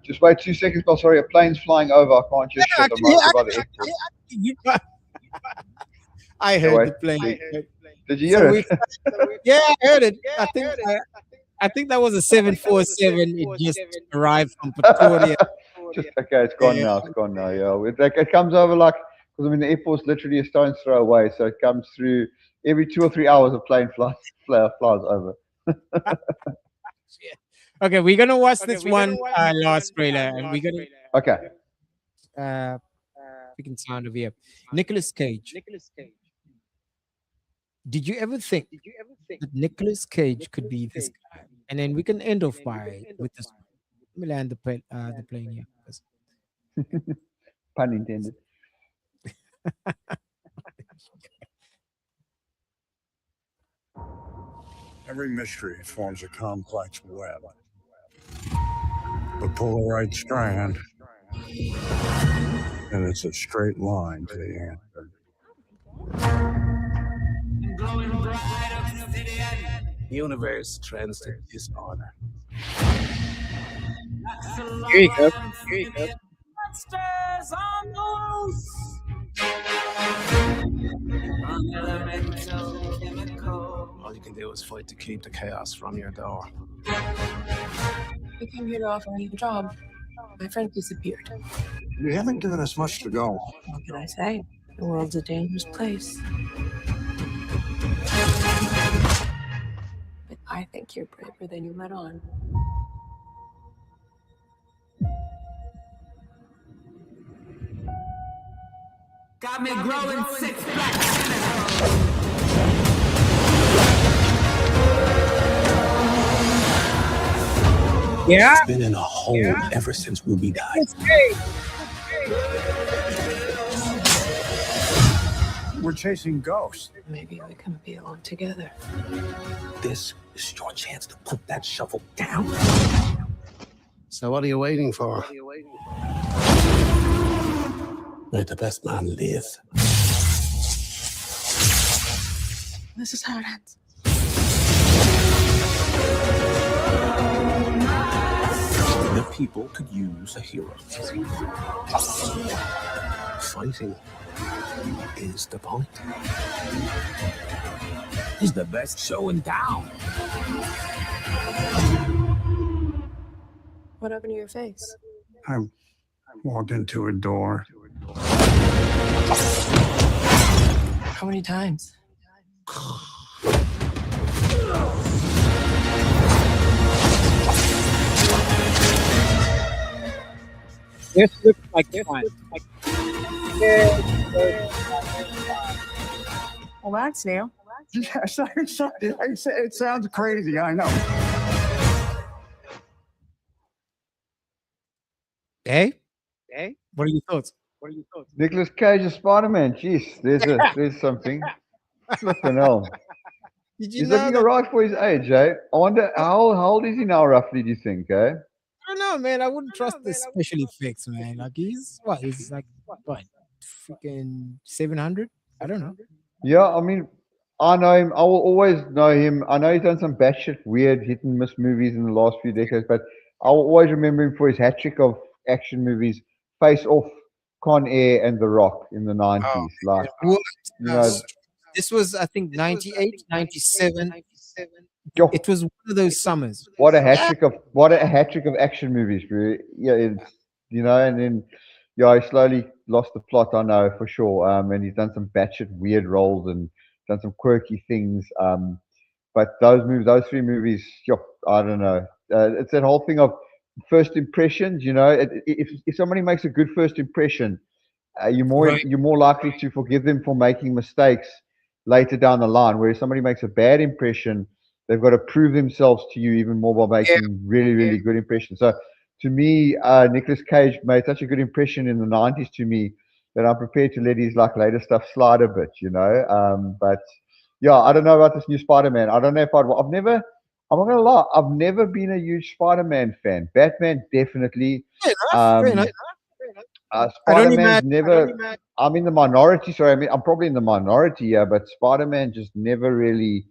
Speaker 2: Just wait 2 seconds, pal. Sorry, a plane's flying over. I can't just shut the mic by the airport.
Speaker 1: I heard the plane.
Speaker 2: Did you hear it?
Speaker 1: Yeah, I heard it. I think that was a 747. It just arrived from Pretoria.
Speaker 2: Okay, it's gone now. It's gone now. Yeah, it comes over like, because I mean the airport's literally a stone's throw away, so it comes through every 2 or 3 hours. A plane flies over.
Speaker 1: Okay, we're gonna watch this one last trailer, and we're gonna
Speaker 2: okay.
Speaker 1: We can sound over here. Nicolas Cage. Did you ever think that Nicolas Cage could be this guy? And then we can end off with this. Let me land the plane here.
Speaker 2: Pun intended.
Speaker 20: Every mystery forms a complex web. But pull the right strand, And it's a straight line to the answer.
Speaker 16: Universe trends to disorder.
Speaker 19: Here you go. Here you go.
Speaker 14: Monsters on the loose.
Speaker 16: All you can do is fight to keep the chaos from your door.
Speaker 13: I came here to offer you a job. My friend disappeared.
Speaker 20: You haven't given us much to go.
Speaker 13: What can I say? The world's a dangerous place. But I think you're braver than you let on.
Speaker 14: Got me growing 6 black.
Speaker 19: Yeah.
Speaker 16: It's been in a hole ever since Ruby died.
Speaker 20: We're chasing ghosts.
Speaker 13: Maybe we can be alone together.
Speaker 16: This is your chance to put that shovel down.
Speaker 7: So what are you waiting for?
Speaker 16: Let the best man live.
Speaker 13: This is how it ends.
Speaker 16: The people could use a hero. Fighting is the point.
Speaker 14: He's the best show in town.
Speaker 13: What happened to your face?
Speaker 20: I walked into a door.
Speaker 13: How many times?
Speaker 19: This looks like fun.
Speaker 9: Well, that's new.
Speaker 20: Yes, it sounds crazy, I know.
Speaker 1: Hey? What are your thoughts?
Speaker 2: Nicolas Cage as Spider-Man. Jeez, there's something. Flipping hell.
Speaker 1: Did you
Speaker 2: He's
Speaker 1: know
Speaker 2: looking
Speaker 1: that?
Speaker 2: all right for his age, eh? I wonder how old is he now, roughly? Do you think, eh?
Speaker 1: I don't know, man. I wouldn't trust the special effects, man. Like he's what? He's like what? Freaking 700? I don't know.
Speaker 2: Yeah, I mean, I know him. I will always know him. I know he's done some batshit weird hit and miss movies in the last few decades, but I will always remember him for his hat trick of action movies: Face Off, Con Air, and The Rock in the 90s. Like,
Speaker 1: Well,
Speaker 2: you know,
Speaker 1: this was, I think, 98, 97.
Speaker 2: yo,
Speaker 1: It was one of those summers.
Speaker 2: what a hat trick of action movies, bro. Yeah, it's, you know, and then yeah, he slowly lost the plot, I know for sure. And he's done some batshit weird roles and done some quirky things. But those three movies, yo, I don't know. It's that whole thing of first impressions. You know, if somebody makes a good first impression, you're more likely to forgive them for making mistakes later down the line. Whereas somebody makes a bad impression, they've got to prove themselves to you even more by making really good impressions. So to me, Nicolas Cage made such a good impression in the 90s to me that I'm prepared to let his like later stuff slide a bit, you know. But yeah, I don't know about this new Spider-Man. I don't know if I'm not gonna lie, I've never been a huge Spider-Man fan. Batman, definitely. Spider-Man's never. I'm in the minority. Sorry, I mean, I'm probably in the minority. Yeah, but Spider-Man just never really.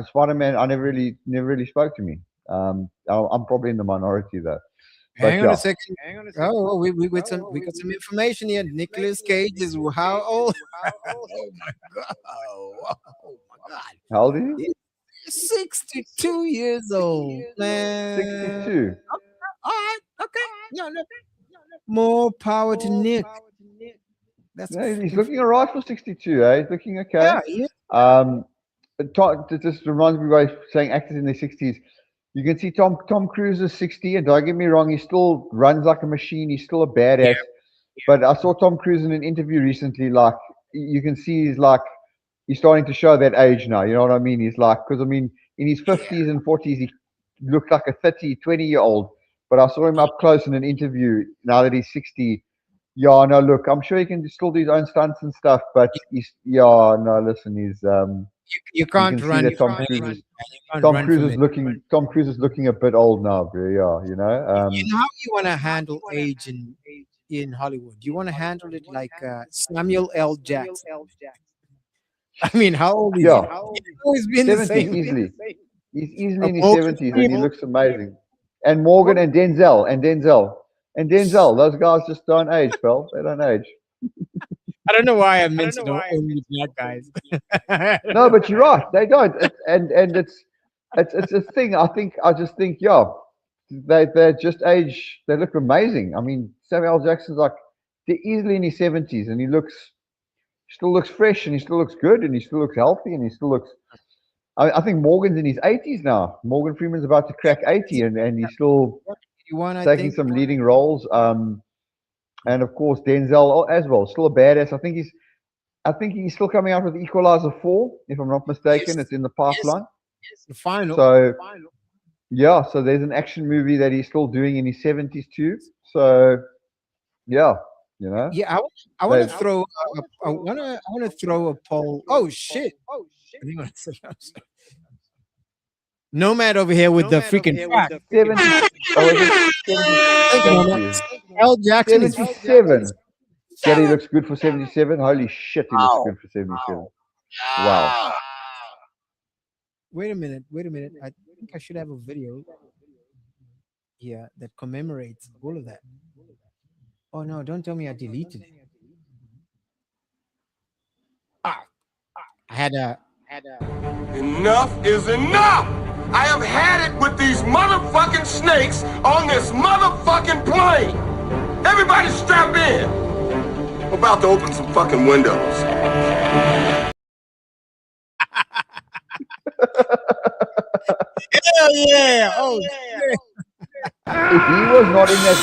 Speaker 2: Spider-Man, I never really spoke to me. I'm probably in the minority though.
Speaker 1: Hang on a second. Oh, we got some information here. Nicolas Cage is how old? Oh my god! Oh my god!
Speaker 2: How old is he?
Speaker 1: 62 years old, man.
Speaker 2: 62.
Speaker 1: All right. Okay. No. More power to Nick.
Speaker 2: He's looking all right for 62. Eh? He's looking okay.
Speaker 1: Yeah.
Speaker 2: It just reminds me by saying actors in their 60s. You can see Tom Cruise is 60, and don't get me wrong, he still runs like a machine. He's still a badass. Yeah. But I saw Tom Cruise in an interview recently. Like, you can see he's starting to show that age now. You know what I mean? He's like, because I mean, in his 50s and 40s, he looked like a 20-year-old. But I saw him up close in an interview now that he's 60. Yeah, no, look, I'm sure he can still do his own stunts and stuff. But listen, he's
Speaker 1: you can't run.
Speaker 2: Tom Cruise is looking a bit old now, bro. Yeah, you know.
Speaker 1: You know how you want to handle age in Hollywood? You want to handle it like Samuel L. Jackson? I mean, how old is he? He's always been the
Speaker 2: 70s
Speaker 1: same.
Speaker 2: easily. He's easily
Speaker 1: A
Speaker 2: in his
Speaker 1: Morgan
Speaker 2: 70s and he
Speaker 1: Freeman.
Speaker 2: looks amazing. And Morgan and Denzel. Those guys just don't age, pal. They don't age.
Speaker 1: I don't know why I mentioned only black guys.
Speaker 2: No, but you're right. They don't. It's a thing. I just think, yeah, they just age. They look amazing. I mean, Samuel L. Jackson's like they're easily in his 70s, and he still looks fresh, and he still looks good, and he still looks healthy, and he still looks. I think Morgan's in his 80s now. Morgan Freeman's about to crack 80, and he's still taking some leading roles. And of course Denzel as well, still a badass. I think he's still coming out with Equalizer 4, if I'm not mistaken. It's in the pipeline.
Speaker 1: The final.
Speaker 2: So yeah, so there's an action movie that he's still doing in his 70s too. So yeah, you know.
Speaker 1: Yeah, I want to throw. I want to throw a poll. Oh shit! Hang on a second. Nomad over here with the freaking fact.
Speaker 2: 70.
Speaker 1: L. Jackson is
Speaker 2: 77. Yeah, he looks good for 77. Holy shit, he looks good for 77. Wow.
Speaker 1: Wait a minute. I think I should have a video here that commemorates all of that. Oh no, don't tell me I deleted it. I had a.
Speaker 7: Enough is enough! I have had it with these motherfucking snakes on this motherfucking plane! Everybody strap in! I'm about to open some fucking windows.
Speaker 1: Hell yeah! Oh shit!
Speaker 2: If he was not in that.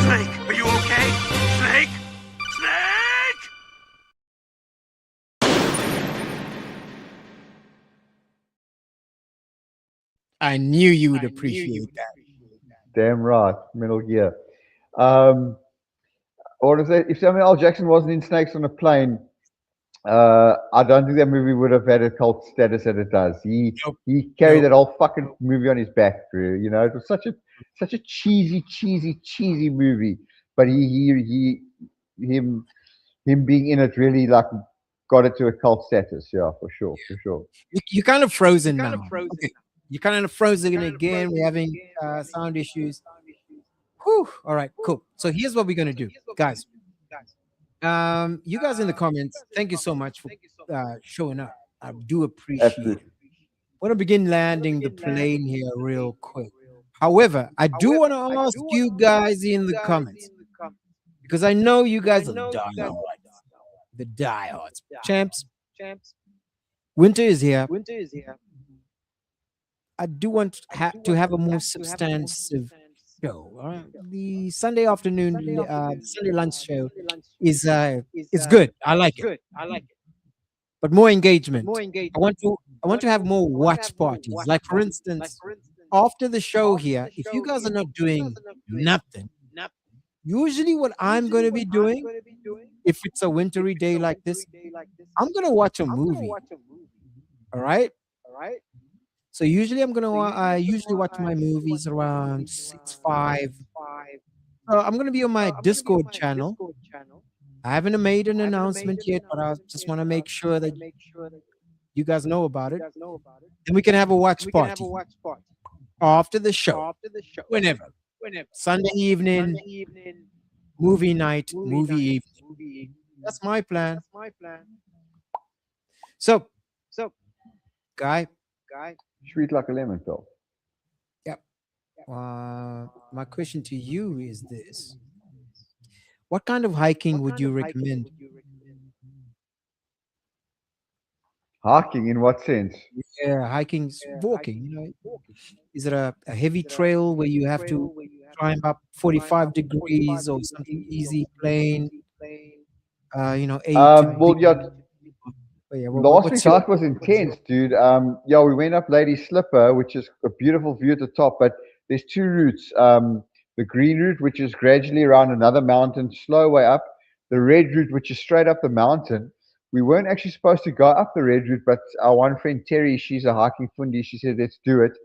Speaker 7: Snake, are you okay? Snake? Snake!
Speaker 1: I knew you would appreciate that.
Speaker 2: Damn right, Metal Gear. Or if Samuel L. Jackson wasn't in Snakes on a Plane, I don't think that movie would have had a cult status that it does. He carried that whole fucking movie on his back, Drew. You know, it was such a cheesy movie. But him being in it really like got it to a cult status. Yeah, for sure.
Speaker 1: You're kind of frozen now. Okay. You're kind of frozen again. We're having sound issues. Whew. All right, cool. So here's what we're gonna do, guys. You guys in the comments, thank you so much for showing up. I do appreciate it. I want to begin landing the plane here real quick. However, I do want to ask you guys in the comments, because I know you guys are the diehards. Champs. Winter is here. I do want to have a more substantive show. All right? The Sunday afternoon, the Sunday lunch show is good. I like it. But more engagement. I want to have more watch parties. Like for instance, after the show here, if you guys are not doing nothing, usually what I'm going to be doing, if it's a wintry day like this, I'm going to watch a movie. All right. So usually I'm gonna usually watch my movies around 6-5. I'm gonna be on my Discord channel. I haven't made an announcement yet, but I just want to make sure that you guys know about it. And we can have a watch party after the show, whenever. Sunday evening, movie night, movie evening. That's my plan. So, Guy.
Speaker 2: Sweet like a lemon, Phil.
Speaker 1: Yep. My question to you is this: what kind of hiking would you recommend?
Speaker 2: Hiking in what sense?
Speaker 1: Yeah, hiking, walking. You know, is it a heavy trail where you have to climb up 45 degrees or something easy, plain? You know,
Speaker 2: well, yeah. Last week's hike was intense, dude. Yeah, we went up Lady Slipper, which is a beautiful view at the top, but there's two routes. The green route, which is gradually around another mountain, slow way up. The red route, which is straight up the mountain. We weren't actually supposed to go up the red route, but our one friend Terry, she's a hiking fundi. She said, let's do it.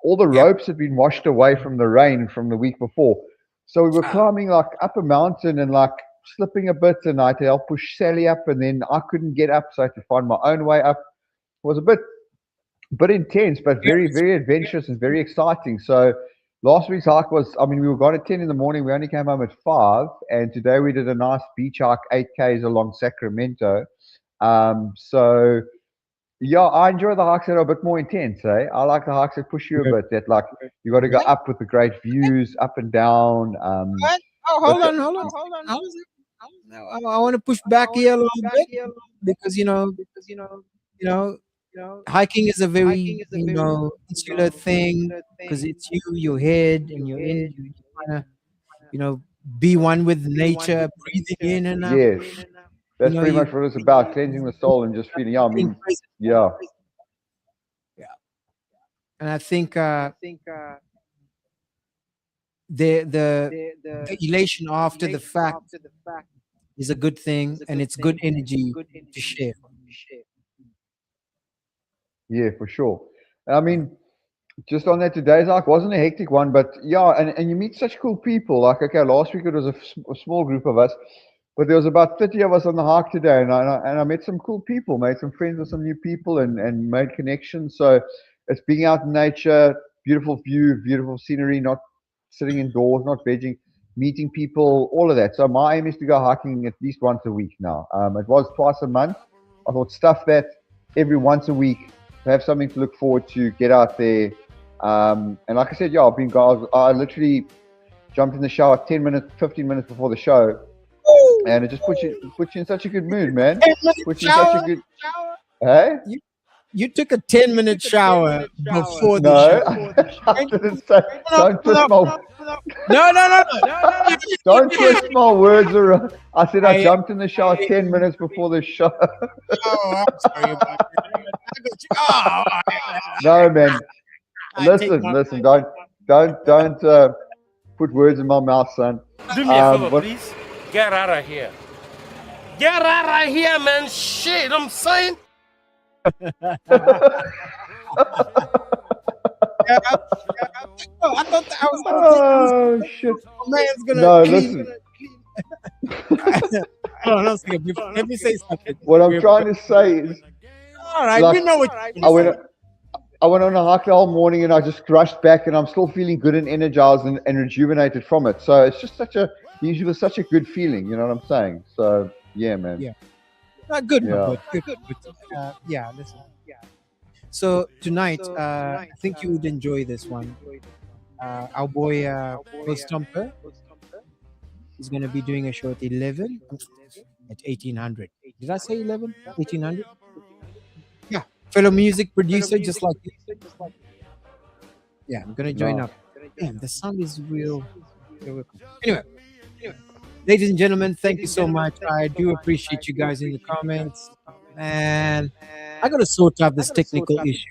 Speaker 2: all the ropes had been washed away from the rain from the week before. So we were climbing like up a mountain and like slipping a bit, and I had to help push Sally up, and then I couldn't get up, so I had to find my own way up. It was a bit intense, but very, very adventurous and very exciting. So last week's hike was, I mean, we were gone at 10 in the morning. We only came home at 5. And today we did a nice beach hike, 8Ks along Sacramento. So, yeah, I enjoy the hikes that are a bit more intense, eh? I like the hikes that push you a bit, that like you got to go up with the great views, up and down.
Speaker 1: What? Oh, hold on. How is it? I want to push back here a little bit because, hiking is a very, insular thing because it's you, your head, and your end. You want to, be one with nature, breathing in and out.
Speaker 2: Yes. That's pretty much what it's about, cleansing the soul and just feeling, yeah.
Speaker 1: And I think the elation after the fact is a good thing, and it's good energy to share.
Speaker 2: Yeah, for sure. I mean, just on that, today's hike wasn't a hectic one, but yeah, and you meet such cool people. Like, okay, last week it was a small group of us, but there was about 30 of us on the hike today, and I met some cool people, made some friends with some new people, and made connections. So it's being out in nature, beautiful view, beautiful scenery, not sitting indoors, not vegging, meeting people, all of that. So my aim is to go hiking at least once a week now. It was twice a month. I thought stuff that every once a week, to have something to look forward to, get out there. And like I said, yeah, I literally jumped in the shower 10 minutes, 15 minutes before the show. And it just puts you in such a good mood, man. Puts you in such a good. Hey?
Speaker 1: You took a 10-minute shower before the show.
Speaker 2: I didn't say. Don't twist my.
Speaker 1: No.
Speaker 2: Don't twist my words around. I said I jumped in the shower 10 minutes before the show.
Speaker 1: Oh, I'm sorry about that.
Speaker 2: No, man. Listen. Don't put words in my mouth, son.
Speaker 21: Do me a favor, please. Get out of here. Get out of here, man. Shit, I'm saying.
Speaker 1: I thought that was.
Speaker 2: Oh shit!
Speaker 1: Man's gonna.
Speaker 2: No, listen.
Speaker 1: Let me say something.
Speaker 2: What I'm trying to say is.
Speaker 1: All right,
Speaker 2: like,
Speaker 1: we know what.
Speaker 2: I went on a hike the whole morning, and I just rushed back, and I'm still feeling good and energized and rejuvenated from it. So it's just usually such a good feeling. You know what I'm saying? So yeah, man.
Speaker 1: Yeah. Good. Yeah, listen. So tonight, I think you would enjoy this one. Our boy Post Stomper is going to be doing a show at 11 at 1800. Did I say 11? 1800? Yeah. Fellow music producer, just like you. Yeah, I'm going to join up. Damn, the sound is real. Anyway. Ladies and gentlemen, thank you so much. I do appreciate you guys in the comments. And I got to sort out this technical issue.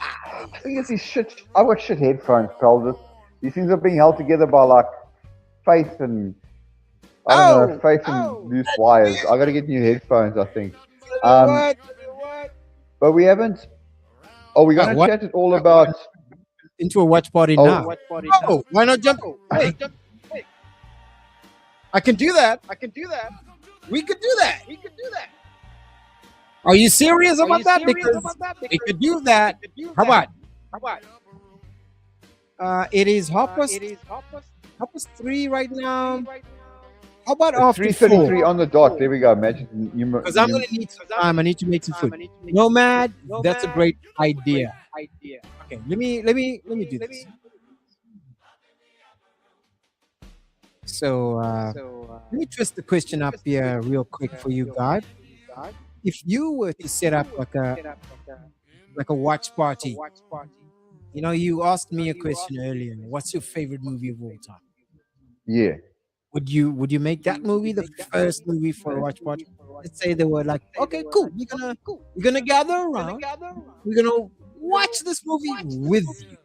Speaker 2: I think it's these shit. I got shit headphones, pal. These things are being held together by like faith and faith and loose wires. I got to get new headphones, I think. But we haven't. Oh, we're going to chat it all about
Speaker 1: into a watch party now. Oh, why not jump? Hey. I can do that. We could do that. Are you serious about that? Because we could do that. How about? It is 3:30 right now. How about after
Speaker 2: 3:33 on the dot? There we go. Imagine
Speaker 1: because I'm going to need some time. I need to make some food. Nomad, that's a great idea. Okay, let me do this. So let me twist the question up here real quick for you guys. If you were to set up like a watch party, you asked me a question earlier. What's your favorite movie of all time?
Speaker 2: Yeah.
Speaker 1: Would you make that movie the first movie for a watch party? Let's say they were like, okay, cool. We're gonna gather around. We're gonna watch this movie with you.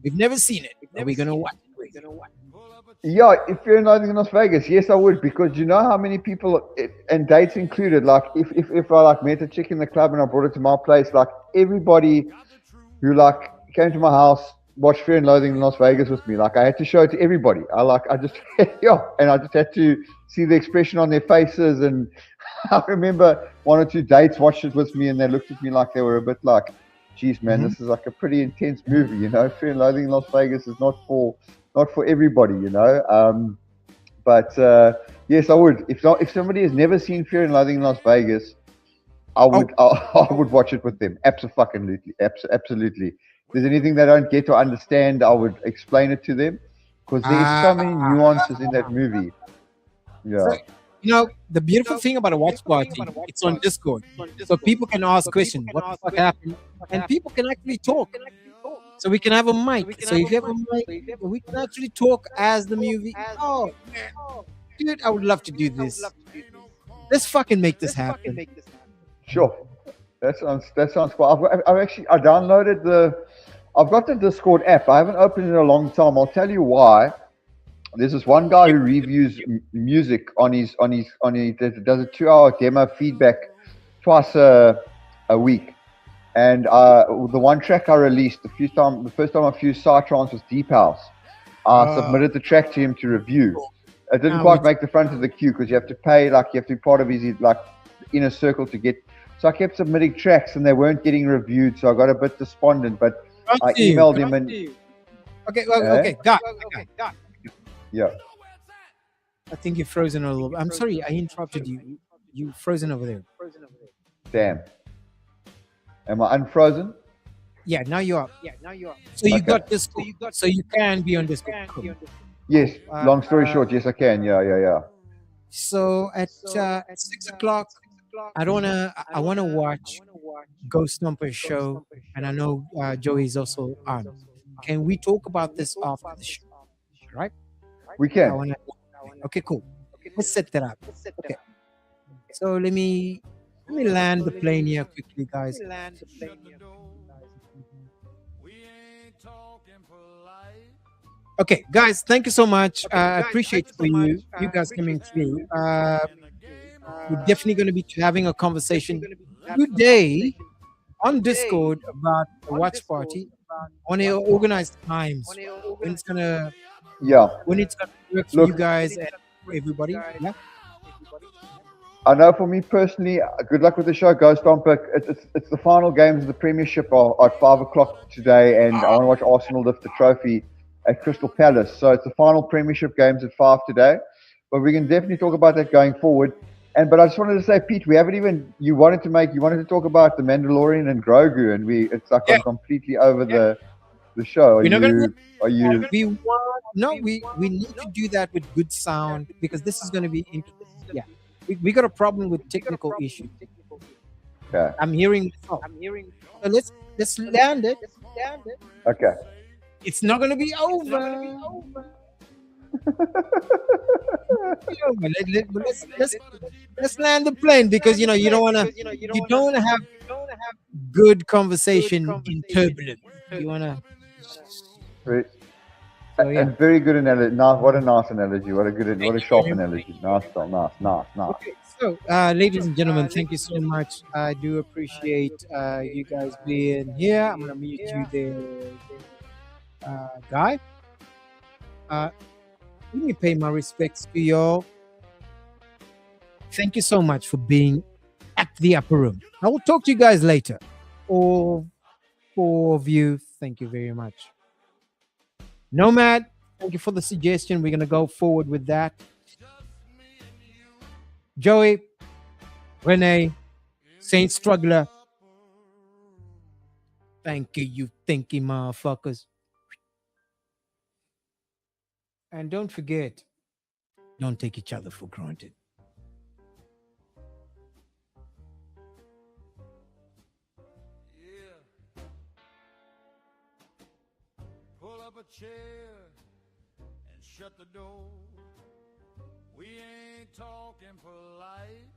Speaker 1: We've never seen it, but we're gonna watch it.
Speaker 2: Yeah, if you're in Las Vegas, yes, I would, because you know how many people, and dates included, like if I like met a chick in the club and I brought it to my place, like everybody who like came to my house, watched Fear and Loathing in Las Vegas with me. Like I had to show it to everybody. I just and I just had to see the expression on their faces. And I remember 1 or 2 dates watched it with me, and they looked at me like they were a bit like, "Geez, man, this is like a pretty intense movie." You know, Fear and Loathing in Las Vegas is not for everybody. You know, but yes, I would. If somebody has never seen Fear and Loathing in Las Vegas, I would watch it with them. Absolutely. Absolutely. If there's anything they don't get or understand, I would explain it to them, because there's so many nuances in that movie. Yeah.
Speaker 1: So, you know, the beautiful thing about a watch party, it's on Discord. So people can ask questions, what the fuck happened? And people can actually talk. So we can have a mic. So if you have a mic, we can actually talk as the movie. Oh, man. Dude, I would love to do this. Let's fucking make this happen.
Speaker 2: Sure. That sounds cool. I downloaded I've got the Discord app. I haven't opened it in a long time. I'll tell you why. There's this one guy who reviews music on his does a 2-hour demo feedback twice a week. And the one track I released the first time I fused Psytrance was Deep House. I submitted the track to him to review. It didn't quite make the front of the queue because you have to pay, like you have to be part of his inner circle to get. So I kept submitting tracks and they weren't getting reviewed. So I got a bit despondent, but I emailed him and.
Speaker 1: Okay, got.
Speaker 2: Yeah.
Speaker 1: I think you're frozen a little bit. I'm sorry, I interrupted you. You frozen over there.
Speaker 2: Damn. Am I unfrozen?
Speaker 1: Yeah, now you are. So you got this. So you can be on Discord.
Speaker 2: Yes. Long story short, yes, I can. Yeah.
Speaker 1: So at 6 o'clock, I wanna watch Ghost Stomper's show, and I know Joey's also on. Can we talk about this after the show? Right?
Speaker 2: We can.
Speaker 1: Okay, cool. Let's set that up. Okay. So let me land the plane here quickly, guys. Okay, guys, thank you so much. I appreciate you guys coming through. We're definitely going to be having a conversation today on Discord about the watch party on your organized times. When it's gonna work for you guys and for everybody. Yeah.
Speaker 2: I know for me personally, good luck with the show, Ghost Stomper. It's the final games of the Premiership are at 5 o'clock today, and I want to watch Arsenal lift the trophy at Crystal Palace. So it's the final Premiership games at 5 today. But we can definitely talk about that going forward. But I just wanted to say, Pete, we haven't even. You wanted to talk about the Mandalorian and Grogu, and it's like I'm completely over the show.
Speaker 1: We need to do that with good sound, because this is going to be interesting. Yeah, we got a problem with technical issues.
Speaker 2: Okay.
Speaker 1: I'm hearing. So let's land it.
Speaker 2: Okay.
Speaker 1: It's not going to be over. Let's land the plane, because you don't want to have good conversation in turbulence. You want to.
Speaker 2: And very good analogy. What a nice analogy. What a sharp analogy. Nice.
Speaker 1: Okay, so ladies and gentlemen, thank you so much. I do appreciate you guys being here. I'm gonna mute you there, Guy. Let me pay my respects to y'all. Thank you so much for being at the upper room. I will talk to you guys later. All 4 of you, thank you very much. Nomad, thank you for the suggestion. We're going to go forward with that. Joey, Renee, Saint Struggler, thank you, you thinky motherfuckers. And don't forget, don't take each other for granted.
Speaker 4: Pull up a chair and shut the door. We ain't talking polite.